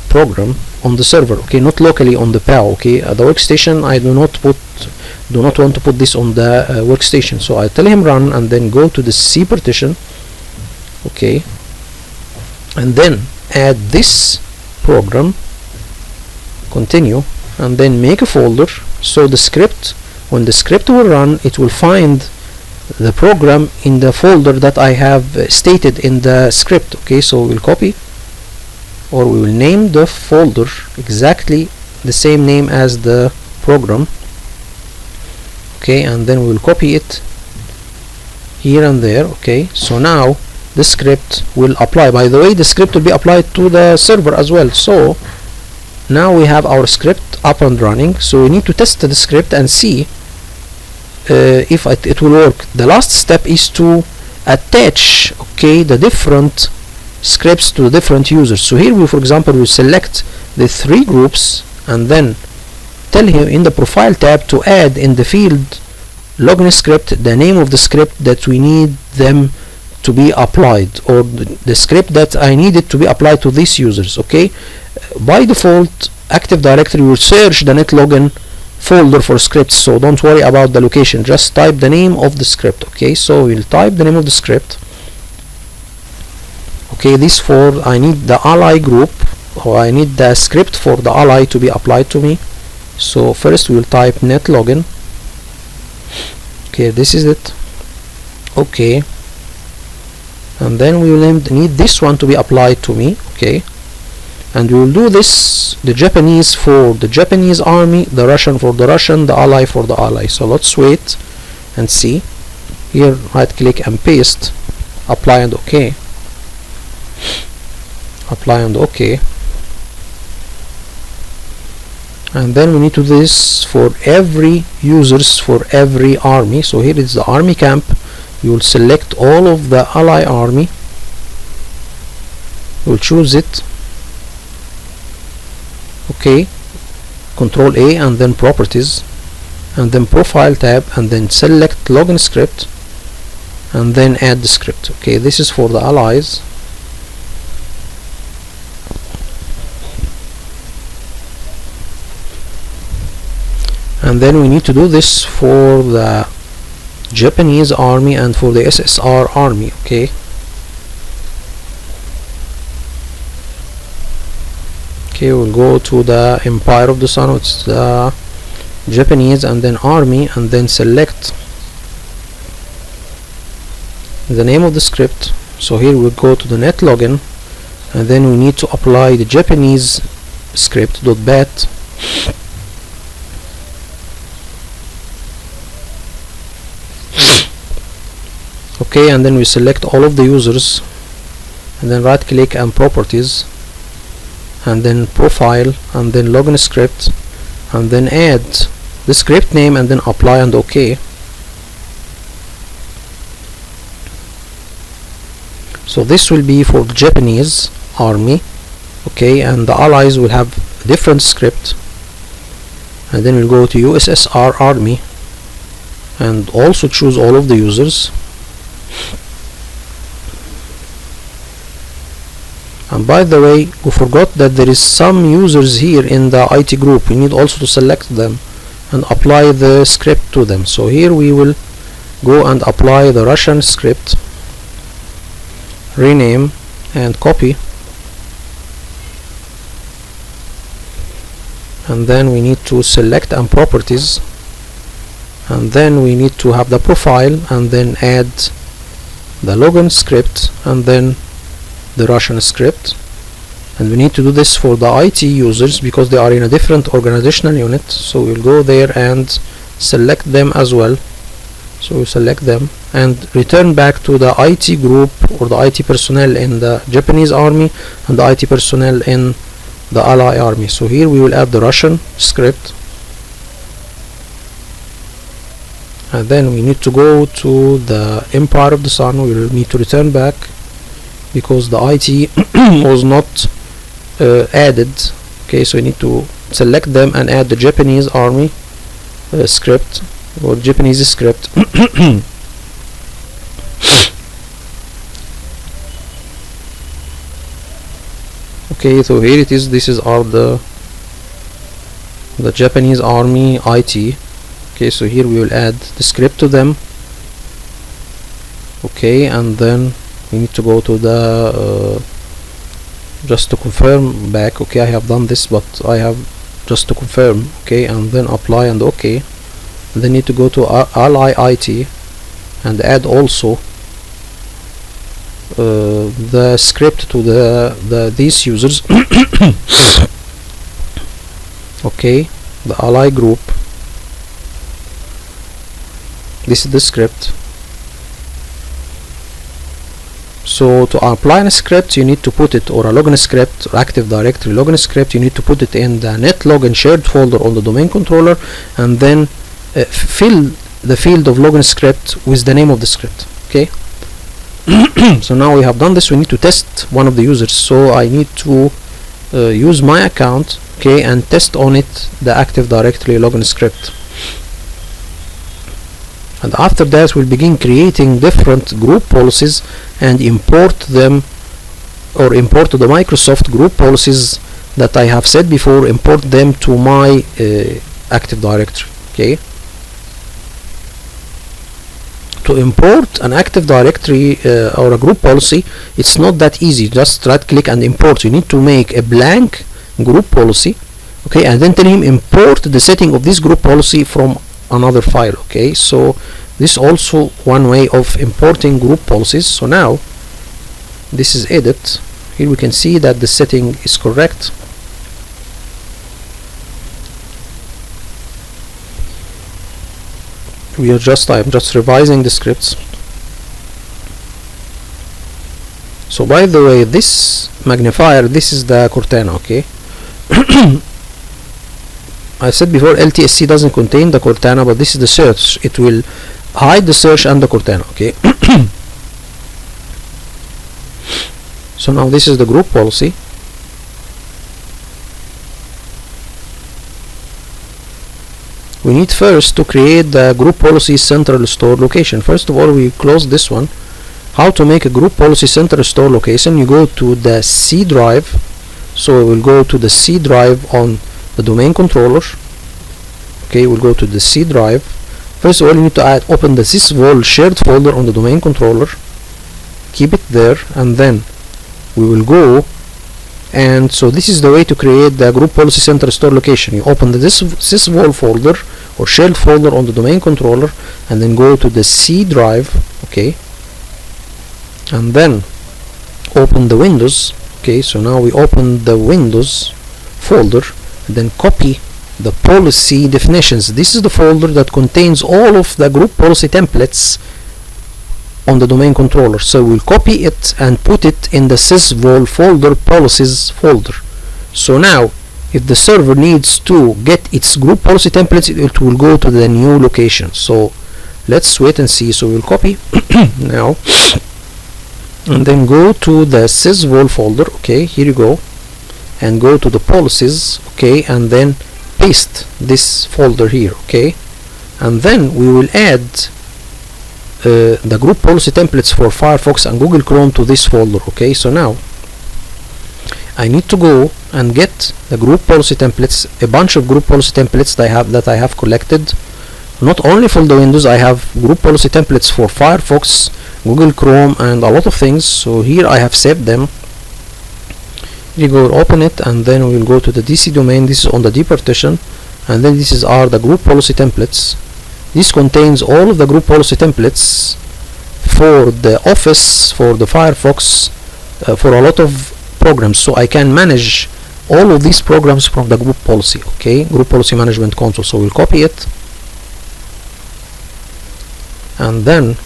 program on the server, okay, not locally on the POW. Okay, the workstation I do not want to put this on the workstation. So I tell him run and then go to the C partition. Okay, and then add this program, continue, and then make a folder. So the script, when the script will run, it will find the program in the folder that I have stated in the script. Okay, so we'll copy, or we will name the folder exactly the same name as the program. Okay, and then we will copy it here and there. Okay, so now the script will apply. By the way, the script will be applied to the server as well. So now we have our script up and running. So we need to test the script and see if it will work. The last step is to attach, okay, the different scripts to the different users. So here we, for example, will select the three groups and then tell him in the profile tab to add in the field Logon script the name of the script that we need them to be applied, or the script that I needed to be applied to these users. Okay, by default Active Directory will search the NetLogon folder for scripts, so don't worry about the location, just type the name of the script. Okay, so we'll type the name of the script. Okay, this for I need the ally group, or I need the script for the ally to be applied to me. So first we'll type NetLogon. Okay, this is it. Okay, and then we will need this one to be applied to me. Okay, and we will do this, the Japanese for the Japanese army, the Russian for the Russian, the ally for the ally. So let's wait and see. Here right click and paste, apply and OK, apply and OK. And then we need to do this for every users for every army. So here is the army camp. You will select all of the ally army, you will choose it. Okay, Control A and then properties and then profile tab and then select Logon script and then add the script. Okay, this is for the allies. And then we need to do this for the Japanese army and for the SSR army. Okay, okay, we'll go to the Empire of the Sun, it's the Japanese, and then army, and then select the name of the script. So here we'll go to the NetLogon and then we need to apply the Japanese script.bat. Okay, and then we select all of the users, and then right click and properties, and then profile, and then Logon script, and then add the script name, and then apply and OK. So this will be for the Japanese army, okay, and the allies will have a different script. And then we'll go to USSR army and also choose all of the users. And by the way, we forgot that there is some users here in the IT group. We need also to select them and apply the script to them. So here we will go and apply the Russian script, rename and copy, and then we need to select and properties, and then we need to have the profile, and then add the Logon script, and then the Russian script. And we need to do this for the IT users because they are in a different organizational unit, so we'll go there and select them as well. So we select them and return back to the IT group or the IT personnel in the Japanese army and the IT personnel in the Ally army. So here we will add the Russian script, and then we need to go to the Empire of the Sun. We will need to return back because the IT was not added. Okay, so we need to select them and add the Japanese army script or Japanese script. Okay, so here it is. This is the Japanese army IT. Okay, so here we will add the script to them. Okay, and then we need to go to the just to confirm back. Okay, I have done this, but I have just to confirm. Okay, and then apply and OK. And then need to go to Ally IT and add also the script to these users. Okay, the Ally group. This is the script. So to apply a script, you need to put it, or a Logon script or Active Directory Logon script, you need to put it in the netlogon shared folder on the domain controller, and then fill the field of Logon script with the name of the script. Okay. So now we have done this. We need to test one of the users. So I need to use my account, okay, and test on it the Active Directory Logon script. And after that we'll begin creating different group policies and import them, or import the Microsoft group policies that I have said before, import them to my Active Directory. Okay. To import an Active Directory or a group policy, it's not that easy. Just right click and import. You need to make a blank group policy, okay, and then tell him import the setting of this group policy from another file. Okay, so this is also one way of importing group policies. So now this is edit. Here we can see that the setting is correct. I'm just revising the scripts. So by the way, this magnifier, this is the Cortana. Okay. I said before LTSC doesn't contain the Cortana, but this is the search. It will hide the search and the Cortana. Okay. So now this is the group policy. We need first to create the group policy central store location. First of all, we close this one. How to make a group policy central store location? You go to the C drive. So we will go to the C drive on the domain controller. Okay, we'll go to the C drive. First of all, you need to open the sysvol shared folder on the domain controller. Keep it there, and then we will go. And so this is the way to create the group policy center store location. You open the sysvol folder or shared folder on the domain controller, and then go to the C drive. Okay, and then open the Windows. Okay, so now we open the Windows folder, then copy the policy definitions. This is the folder that contains all of the group policy templates on the domain controller. So we'll copy it and put it in the sysvol folder, policies folder. So now if the server needs to get its group policy templates, it will go to the new location. So let's wait and see. So we'll copy now and then go to the sysvol folder. Okay, here you go, and go to the policies. Okay, and then paste this folder here. Okay, and then we will add the group policy templates for Firefox and Google Chrome to this folder. Okay, so now I need to go and get the group policy templates, a bunch of group policy templates that I have collected. Not only for the Windows, I have group policy templates for Firefox, Google Chrome, and a lot of things. So here I have saved them. You go open it, and then we'll go to the DC domain. This is on the D partition, and then this are the group policy templates. This contains all of the group policy templates for the Office, for the Firefox, for a lot of programs. So I can manage all of these programs from the group policy. Okay, group policy management console. So we'll copy it, and then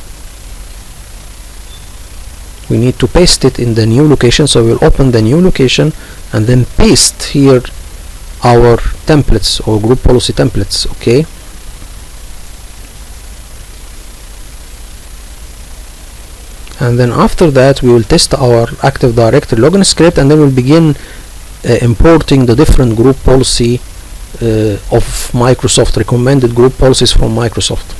we need to paste it in the new location. So we'll open the new location and then paste here our templates or group policy templates. Okay, and then after that we will test our Active Directory Logon script, and then we'll begin importing the different group policy of Microsoft, recommended group policies from Microsoft.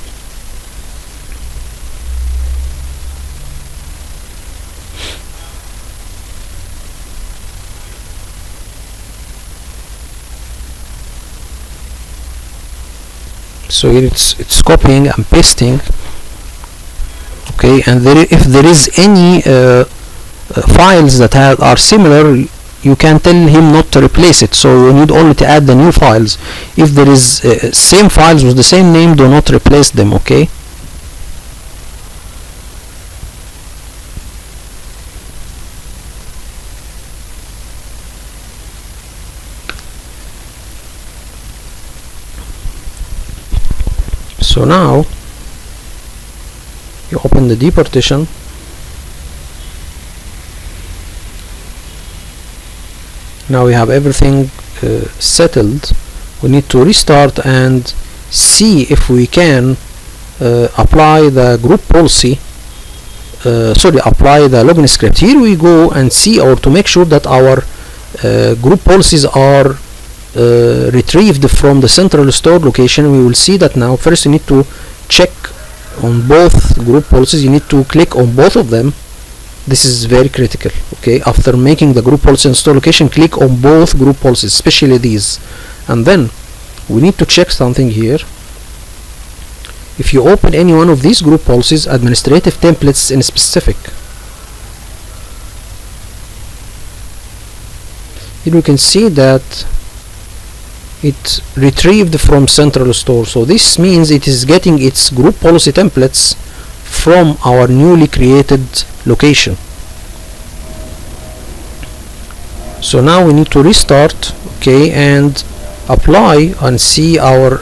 So here it's copying and pasting. Okay, and if there is any files that are similar, you can tell him not to replace it. So you need only to add the new files. If there is same files with the same name, do not replace them. Okay. So now you open the D partition, now we have everything settled. We need to restart and see if we can apply the group policy, apply the Logon script. Here we go and see, or to make sure that our group policies are retrieved from the central store location. We will see that now. First you need to check on both group policies. You need to click on both of them. This is very critical. Okay, after making the group policy and store location, click on both group policies, especially these. And then we need to check something here. If you open any one of these group policies, administrative templates in specific, here we can see that it retrieved from central store. So this means it is getting its group policy templates from our newly created location. So now we need to restart, okay, and apply and see our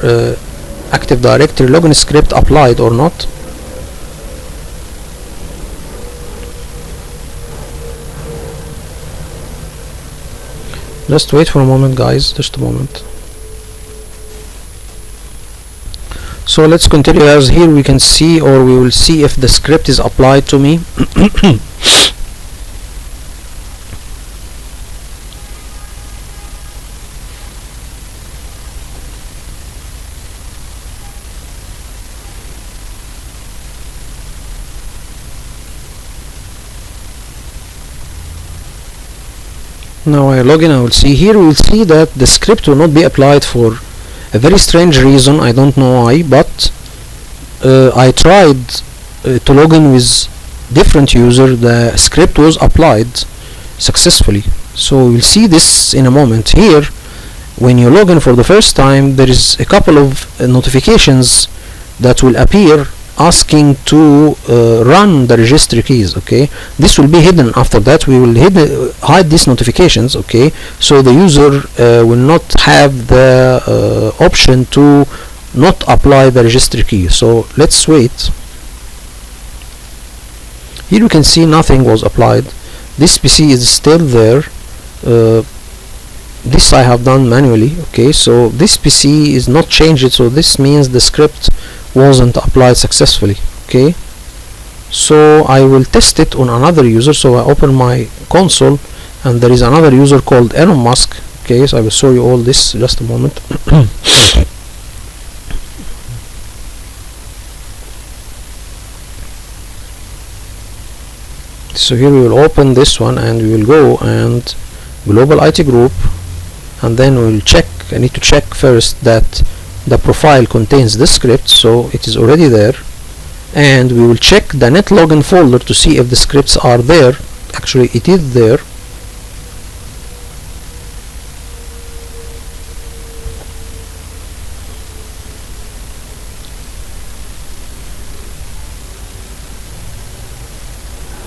Active Directory Logon script applied or not. Just wait for a moment, guys, just a moment. So let's continue. As here we can see, or we will see if the script is applied to me. Now I log in, I will see here, we will see that the script will not be applied for a very strange reason. I don't know why, but I tried to log in with different user. The script was applied successfully. So we'll see this in a moment. Here, when you log in for the first time, there is a couple of notifications that will appear asking to run the registry keys. Okay, this will be hidden. After that we will hide these notifications. Okay, so the user will not have the option to not apply the registry key. So let's wait. Here you can see nothing was applied. This PC is still there. This I have done manually. Okay, so this PC is not changed, so this means the script wasn't applied successfully. Okay, so I will test it on another user. So I open my console and there is another user called Elon Musk. Okay, so I will show you all this just a moment. So here we will open this one and we will go and global IT group, and then we will check. I need to check first that the profile contains this script, so it is already there, and we will check the net login folder to see if the scripts are there. Actually it is there.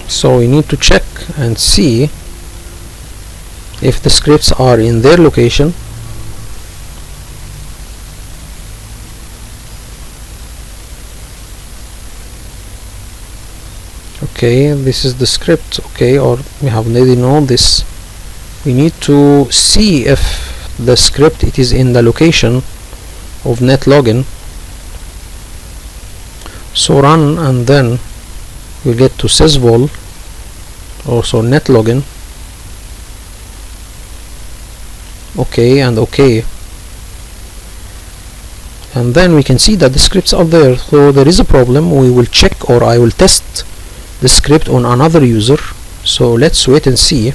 So we need to check and see if the scripts are in their location. Okay, this is the script. Okay, or we have already known this. We need to see if the script it is in the location of net login. So run, and then we get to sysvol, also net login. Okay, and okay, and then we can see that the scripts are there. So there is a problem. We will check, or I will test the script on another user. So let's wait and see.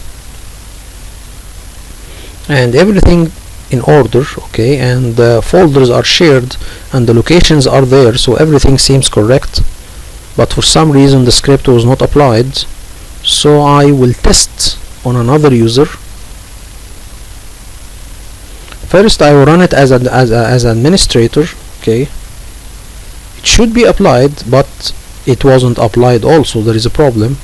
And everything in order. Okay, and the folders are shared and the locations are there, so everything seems correct, but for some reason the script was not applied. So I will test on another user. First I will run it as an administrator. Okay, it should be applied, but it wasn't applied also. There is a problem.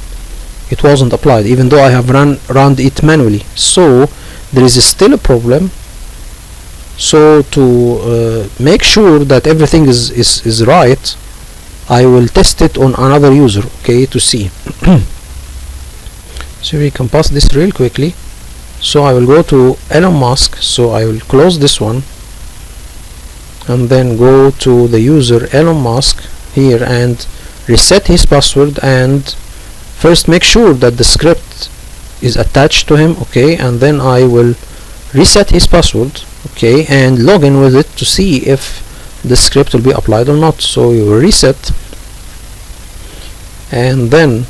It wasn't applied even though I have run it manually, so there is still a problem. So to make sure that everything is right, I will test it on another user. Okay, to see. So we can pass this real quickly. So I will go to Elon Musk, so I will close this one and then go to the user Elon Musk here and reset his password, and first make sure that the script is attached to him. Okay, and then I will reset his password. Okay, and log in with it to see if the script will be applied or not. So we will reset, and then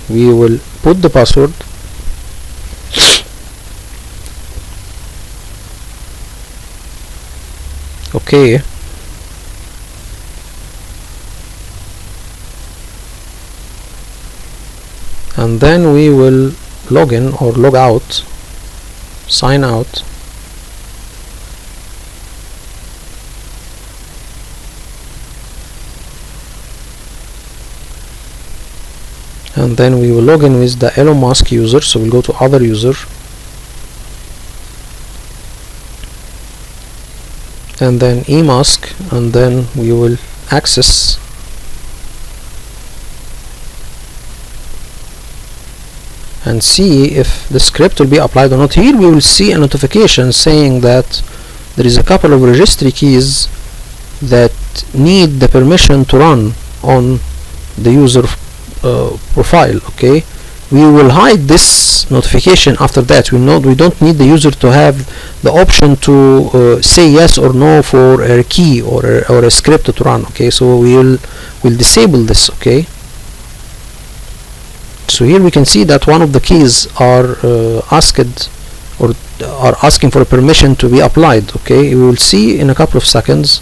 we will put the password. Okay, and then we will log in or log out, sign out. And then we will log in with the Elon Musk user, so we'll go to other user and then eMusk, and then we will access. And see if the script will be applied or not. Here we will see a notification saying that there is a couple of registry keys that need the permission to run on the user profile. Okay, we will hide this notification after that. We don't need the user to have the option to say yes or no for a key or a script to run. Okay, so we'll disable this. Okay, so here we can see that one of the keys are asked or are asking for a permission to be applied. Okay, we will see in a couple of seconds.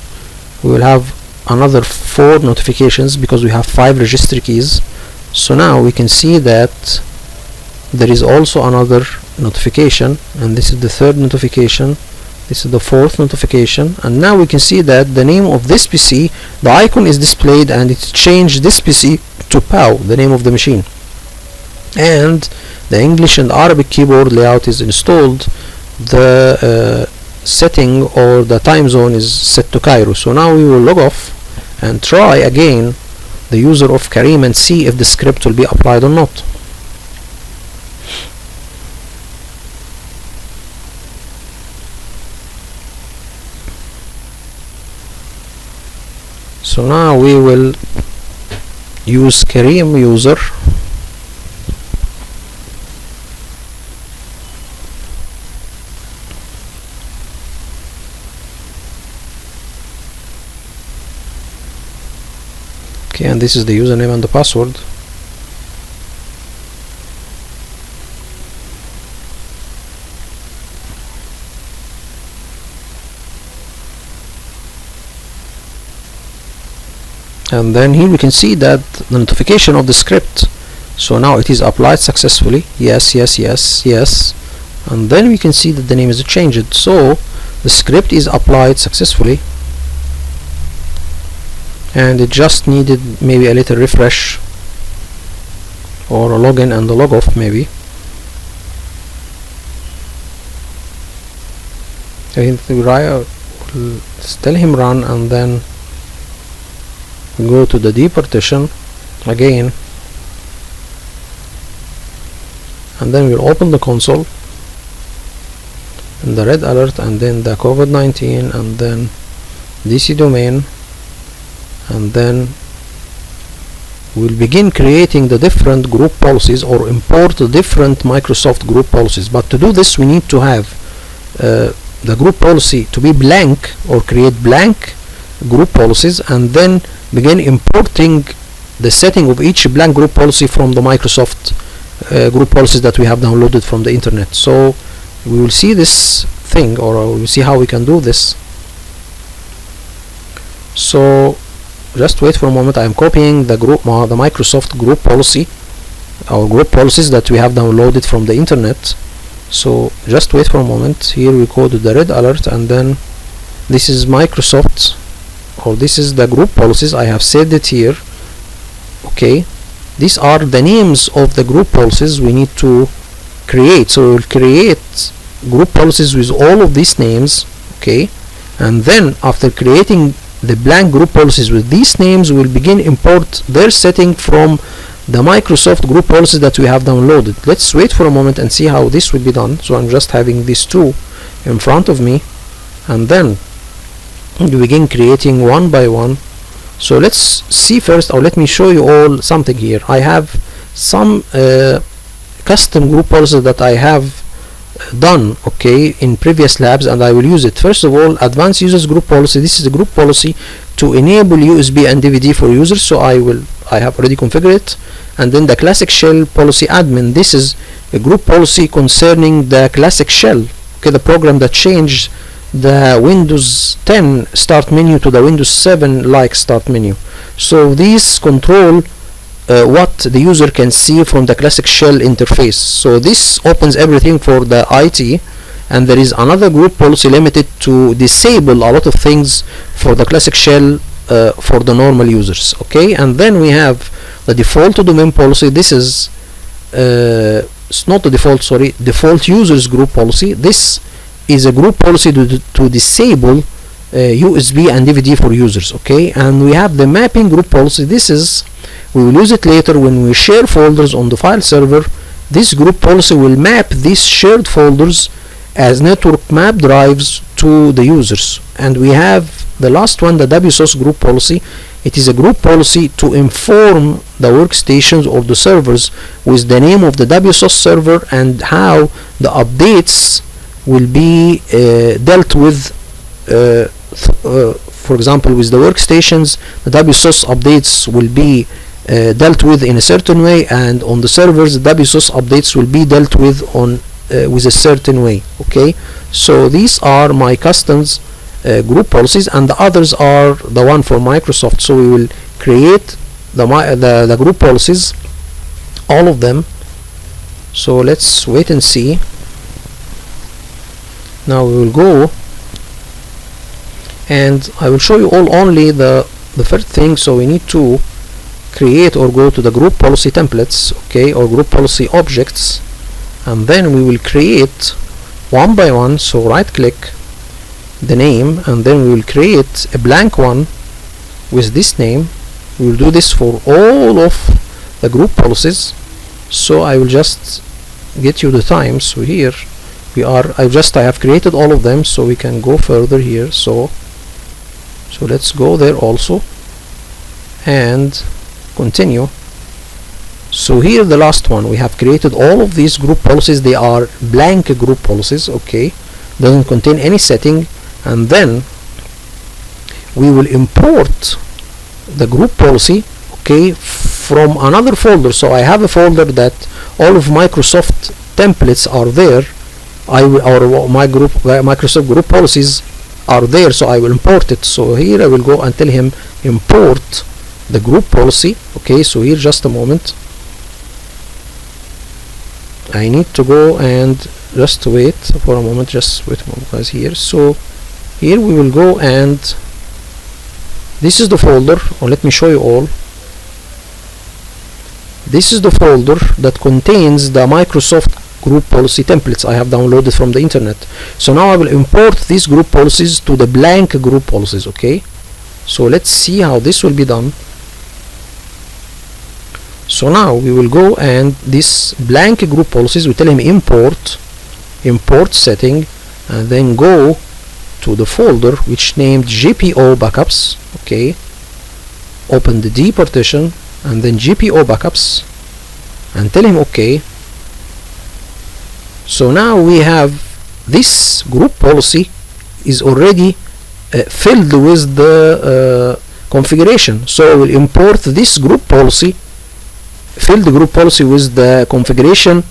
We will have another 4 notifications because we have 5 registry keys. So now we can see that there is also another notification, and this is the 3rd notification. This is the fourth notification, and now we can see that the name of this PC, the icon is displayed, and it changed this PC to POW, the name of the machine, and the English and Arabic keyboard layout is installed. The setting or the time zone is set to Cairo. So now we will log off and try again the user of Karim and see if the script will be applied or not. So now we will use Karim user, okay, and this is the username and the password. And then here we can see that the notification of the script, so now it is applied successfully. Yes, yes, yes, yes. And then we can see that the name is changed, so the script is applied successfully, and it just needed maybe a little refresh or a login and a log off maybe. We'll tell him run, and then go to the departition again, and then we'll open the console and the red alert, and then the COVID-19, and then DC domain, and then we'll begin creating the different group policies or import the different Microsoft group policies. But to do this, we need to have the group policy to be blank or create blank group policies, and then begin importing the setting of each blank group policy from the Microsoft group policies that we have downloaded from the internet. So we will see this thing, or we will see how we can do this. So just wait for a moment. I am copying the Microsoft group policy, our group policies that we have downloaded from the internet. So just wait for a moment. Here we go to the red alert, and then this is Microsoft, or this is the group policies. I have saved it here. Okay, these are the names of the group policies we need to create. So we will create group policies with all of these names. Okay, and then after creating the blank group policies with these names, we will begin import their setting from the Microsoft group policies that we have downloaded. Let's wait for a moment and see how this will be done. So I'm just having these two in front of me, and then we begin creating one by one. So let's see first, or let me show you all something here. I have some custom group policies that I have done, okay, in previous labs, and I will use it. First of all, advanced users group policy. This is a group policy to enable USB and DVD for users, so I have already configured it. And then the classic shell policy admin. This is a group policy concerning the classic shell, okay, the program that changed the Windows 10 start menu to the Windows 7 like start menu. So these control what the user can see from the classic shell interface. So this opens everything for the IT, and there is another group policy limited to disable a lot of things for the classic shell for the normal users. Okay, and then we have the default domain policy. This is it's not the default, sorry, default users group policy. This is a group policy to disable USB and DVD for users. Okay, and we have the mapping group policy. This is, we will use it later when we share folders on the file server. This group policy will map these shared folders as network map drives to the users. And we have the last one, the WSOS group policy. It is a group policy to inform the workstations or the servers with the name of the WSOS server and how the updates will be dealt with. For example, with the workstations, the WSOS updates will be dealt with in a certain way, and on the servers, the WSOS updates will be dealt with on with a certain way. Okay, so these are my customs group policies, and the others are the one for Microsoft. So we will create the group policies, all of them. So let's wait and see. Now we will go and I will show you only the first thing. So we need to create or go to the group policy templates, okay, or group policy objects, and then we will create one by one. So right click the name, and then we will create a blank one with this name. We will do this for all of the group policies. So I will just get you the time. So here we are, I have created all of them, so we can go further here. So let's go there also and continue. So here the last one, we have created all of these group policies. They are blank group policies, okay, doesn't contain any setting. And then we will import the group policy, okay, from another folder. So I have a folder that all of Microsoft templates are there, my Microsoft group policies are there, so I will import it. So here I will go and tell him import the group policy, okay. So here, just a moment, I need to go and just wait for a moment, just wait a moment guys here. So here we will go, and this is the folder, or let me show you all. This is the folder that contains the Microsoft group policy templates I have downloaded from the internet. So now I will import these group policies to the blank group policies, okay. So let's see how this will be done. So now we will go, and this blank group policies, we tell him import setting, and then go to the folder which named GPO backups, okay. Open the D partition and then GPO backups, and tell him okay. So now we have this group policy is already filled with the configuration. So we'll import this group policy, fill the group policy with the configuration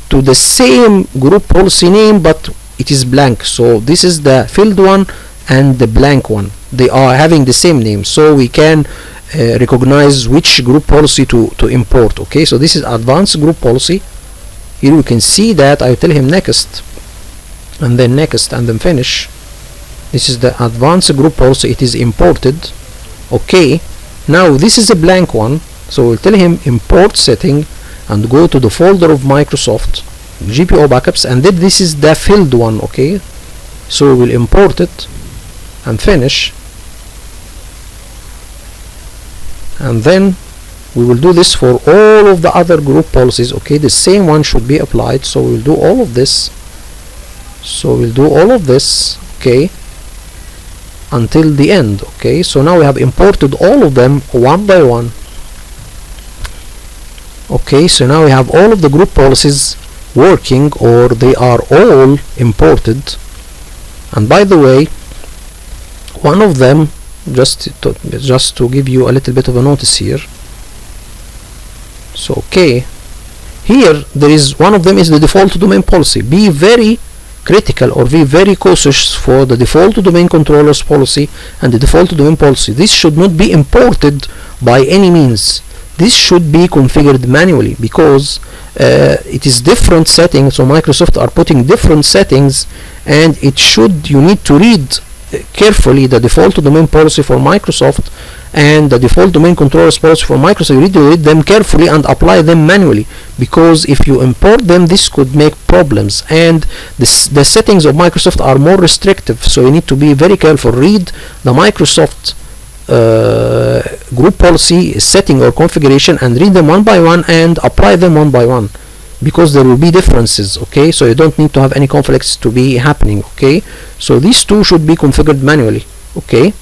to the same group policy name, but it is blank. So this is the filled one and the blank one, they are having the same name, so we can recognize which group policy to import, okay. So this is advanced group policy. Here we can see that I tell him next, and then next, and then finish. This is the advanced group policy, it is imported, okay. Now this is a blank one, so we'll tell him import setting and go to the folder of Microsoft GPO backups, and then this is the filled one, okay. So we'll import it and finish, and then we will do this for all of the other group policies, okay. The same one should be applied. So we'll do all of this, okay, until the end, okay. So now we have imported all of them one by one, okay. So now we have all of the group policies working, or they are all imported. And by the way, one of them, just to give you a little bit of a notice here, so okay, here there is one of them is the default domain policy. Be very critical, or be very cautious for the default domain controllers policy and the default domain policy. This should not be imported by any means. This should be configured manually, because it is different settings. So Microsoft are putting different settings, and you need to read carefully the default domain policy for Microsoft and the default domain controllers policy for Microsoft. You need to read them carefully and apply them manually, because if you import them, this could make problems, and the settings of Microsoft are more restrictive. So you need to be very careful. Read the Microsoft group policy setting or configuration, and read them one by one and apply them one by one, because there will be differences, okay. So you don't need to have any conflicts to be happening, okay. So these two should be configured manually, okay.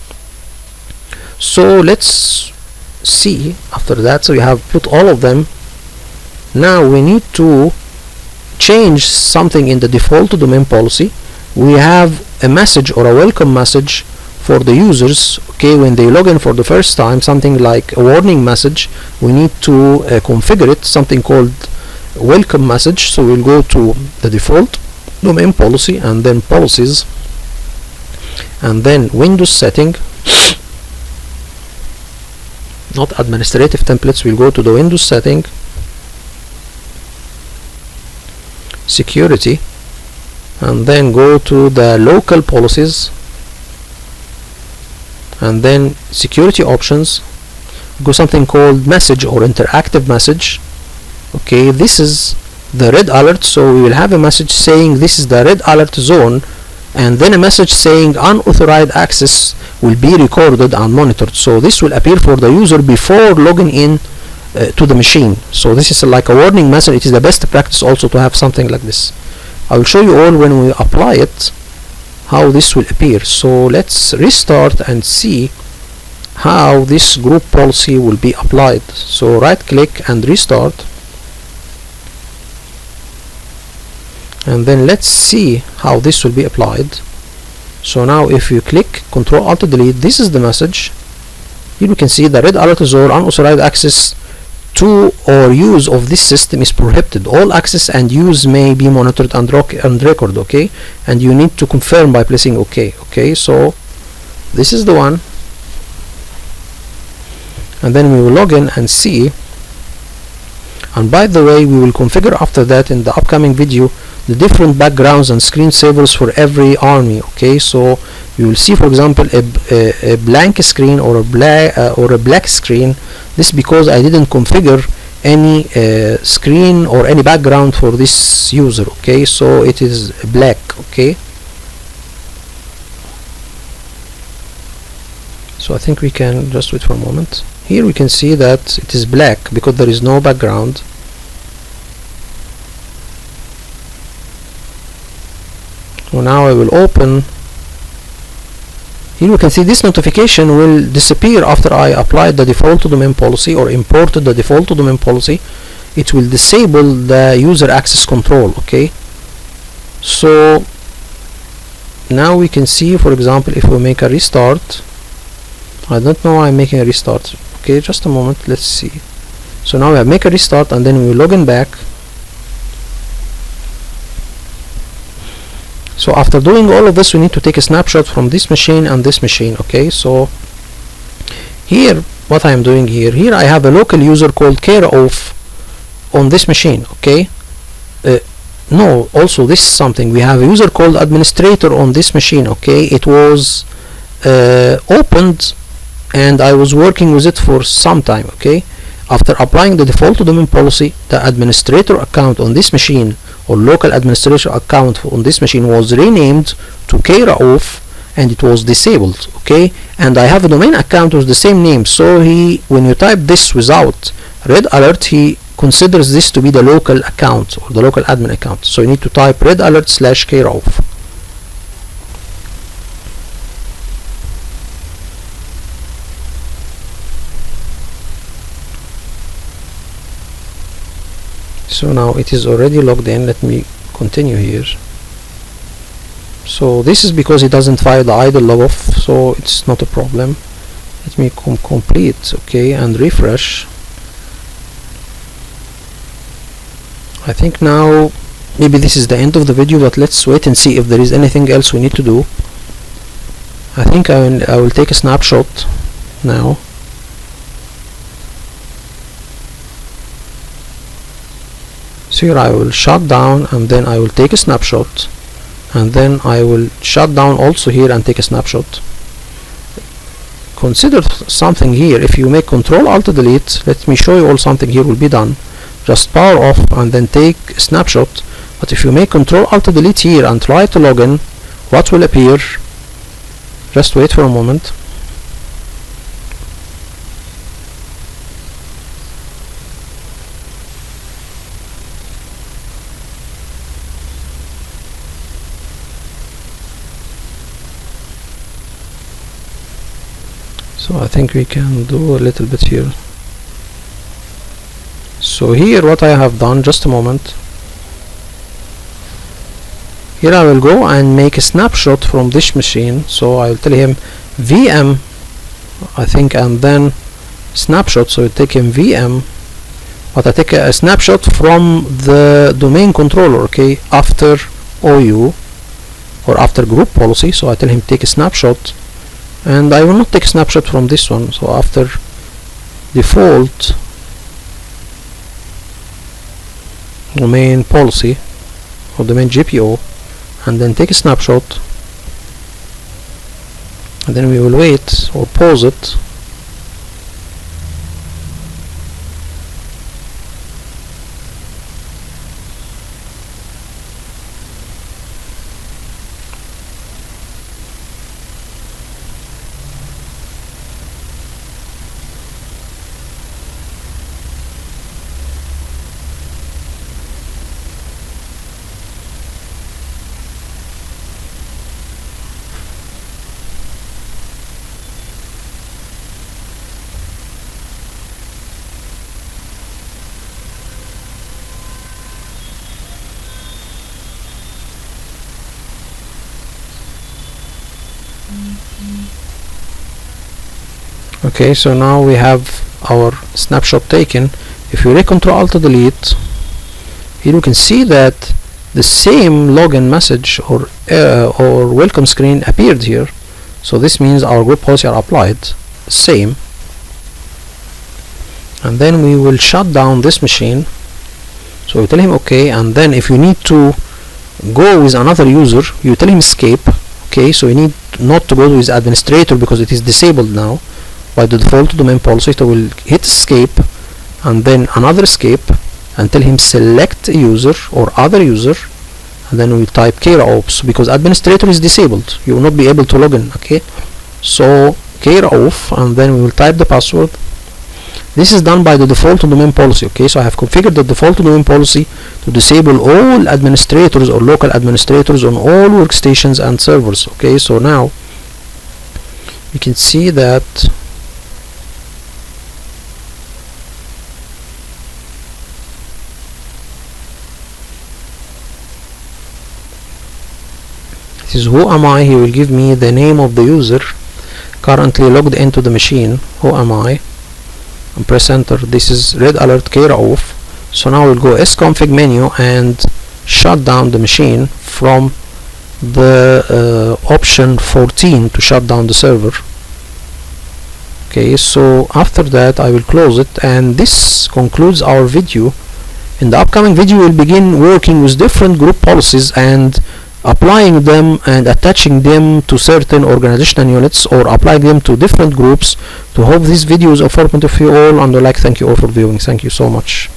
So let's see after that. So we have put all of them. Now we need to change something in the default domain policy. We have a message or a welcome message for the users, okay. When they log in for the first time, something like a warning message, we need to configure it, something called welcome message. So we'll go to the default domain policy, and then policies, and then Windows setting, not administrative templates. We'll go to the Windows setting, security, and then go to the local policies, and then security options, go something called message or interactive message. Okay, this is the red alert, so we will have a message saying this is the red alert zone, and then a message saying unauthorized access will be recorded and monitored. So this will appear for the user before logging in to the machine. So this is like a warning message. It is the best practice also to have something like this. I will show you all when we apply it how this will appear. So let's restart and see how this group policy will be applied. So right click and restart, and then let's see how this will be applied. So now if you click Ctrl Alt Delete, this is the message. Here we can see the red alert zone, unauthorized access to or use of this system is prohibited. All access and use may be monitored and recorded. Okay, and you need to confirm by pressing OK. Okay, so this is the one, and then we will log in and see. And by the way, we will configure after that in the upcoming video the different backgrounds and screensavers for every army. Okay, so you will see, for example, a blank screen or a black screen. This because I didn't configure any screen or any background for this user. Okay, so it is black. Okay, so I think we can just wait for a moment. Here we can see that it is black because there is no background. So now I will open. Here we can see this notification will disappear after I applied the default domain policy or imported the default domain policy. It will disable the user access control. Okay, so now we can see, for example, if we make a restart. I don't know why I'm making a restart. Okay, just a moment, let's see. So now I make a restart and then we will log in back. So after doing all of this, we need to take a snapshot from this machine and this machine. Okay, so here what I am doing here I have a local user called care_of on this machine. Okay, no, also this is something, we have a user called administrator on this machine. Okay, it was opened and I was working with it for some time. Okay, after applying the default domain policy, the administrator account on this machine or local administrator account on this machine was renamed to care_of and it was disabled. Okay, and I have a domain account with the same name, so when you type this without red alert, he considers this to be the local account or the local admin account. So you need to type red alert / care_of. So now it is already logged in. Let me continue here. So this is because it doesn't file the idle logoff, so it's not a problem. Let me complete. Okay, and refresh. I think now maybe this is the end of the video, but let's wait and see if there is anything else we need to do. I think I will take a snapshot now. So here I will shut down and then I will take a snapshot, and then I will shut down also here and take a snapshot. Consider something here. If you make Ctrl Alt Delete, let me show you all something here will be done. Just power off and then take a snapshot. But if you make Ctrl Alt Delete here and try to log in, what will appear? Just wait for a moment. So I think we can do a little bit here. So here what I have done, just a moment. Here I will go and make a snapshot from this machine. So I'll tell him VM, I think, and then snapshot. So I take him VM, but I take a snapshot from the domain controller. Okay, after OU or after group policy. So I tell him take a snapshot. And I will not take a snapshot from this one. So after default domain policy or domain GPO, and then take a snapshot and then we will wait or pause it. Okay, so now we have our snapshot taken. If we Ctrl Alt Delete, here we can see that the same login message or welcome screen appeared here. So this means our group policy are applied same. And then we will shut down this machine. So we tell him okay, and then if you need to go with another user, you tell him escape. Okay, so you need not to go with administrator because it is disabled now. By the default domain policy, so we'll hit escape and then another escape and tell him select a user or other user, and then we'll type care ops because administrator is disabled. You will not be able to log in. Okay, so care off, and then we will type the password. This is done by the default domain policy. Okay, so I have configured the default domain policy to disable all administrators or local administrators on all workstations and servers. Okay, so now you can see that this is who am I. He will give me the name of the user currently logged into the machine. Who am I? And press enter. This is red alert care off. So now we'll go sconfig menu and shut down the machine from the option 14 to shut down the server. Okay, so after that I will close it, and this concludes our video. In the upcoming video we'll begin working with different group policies and applying them and attaching them to certain organizational units or applying them to different groups. To hope this video is informative for you all, and I'd like to thank you all for viewing. Thank you so much.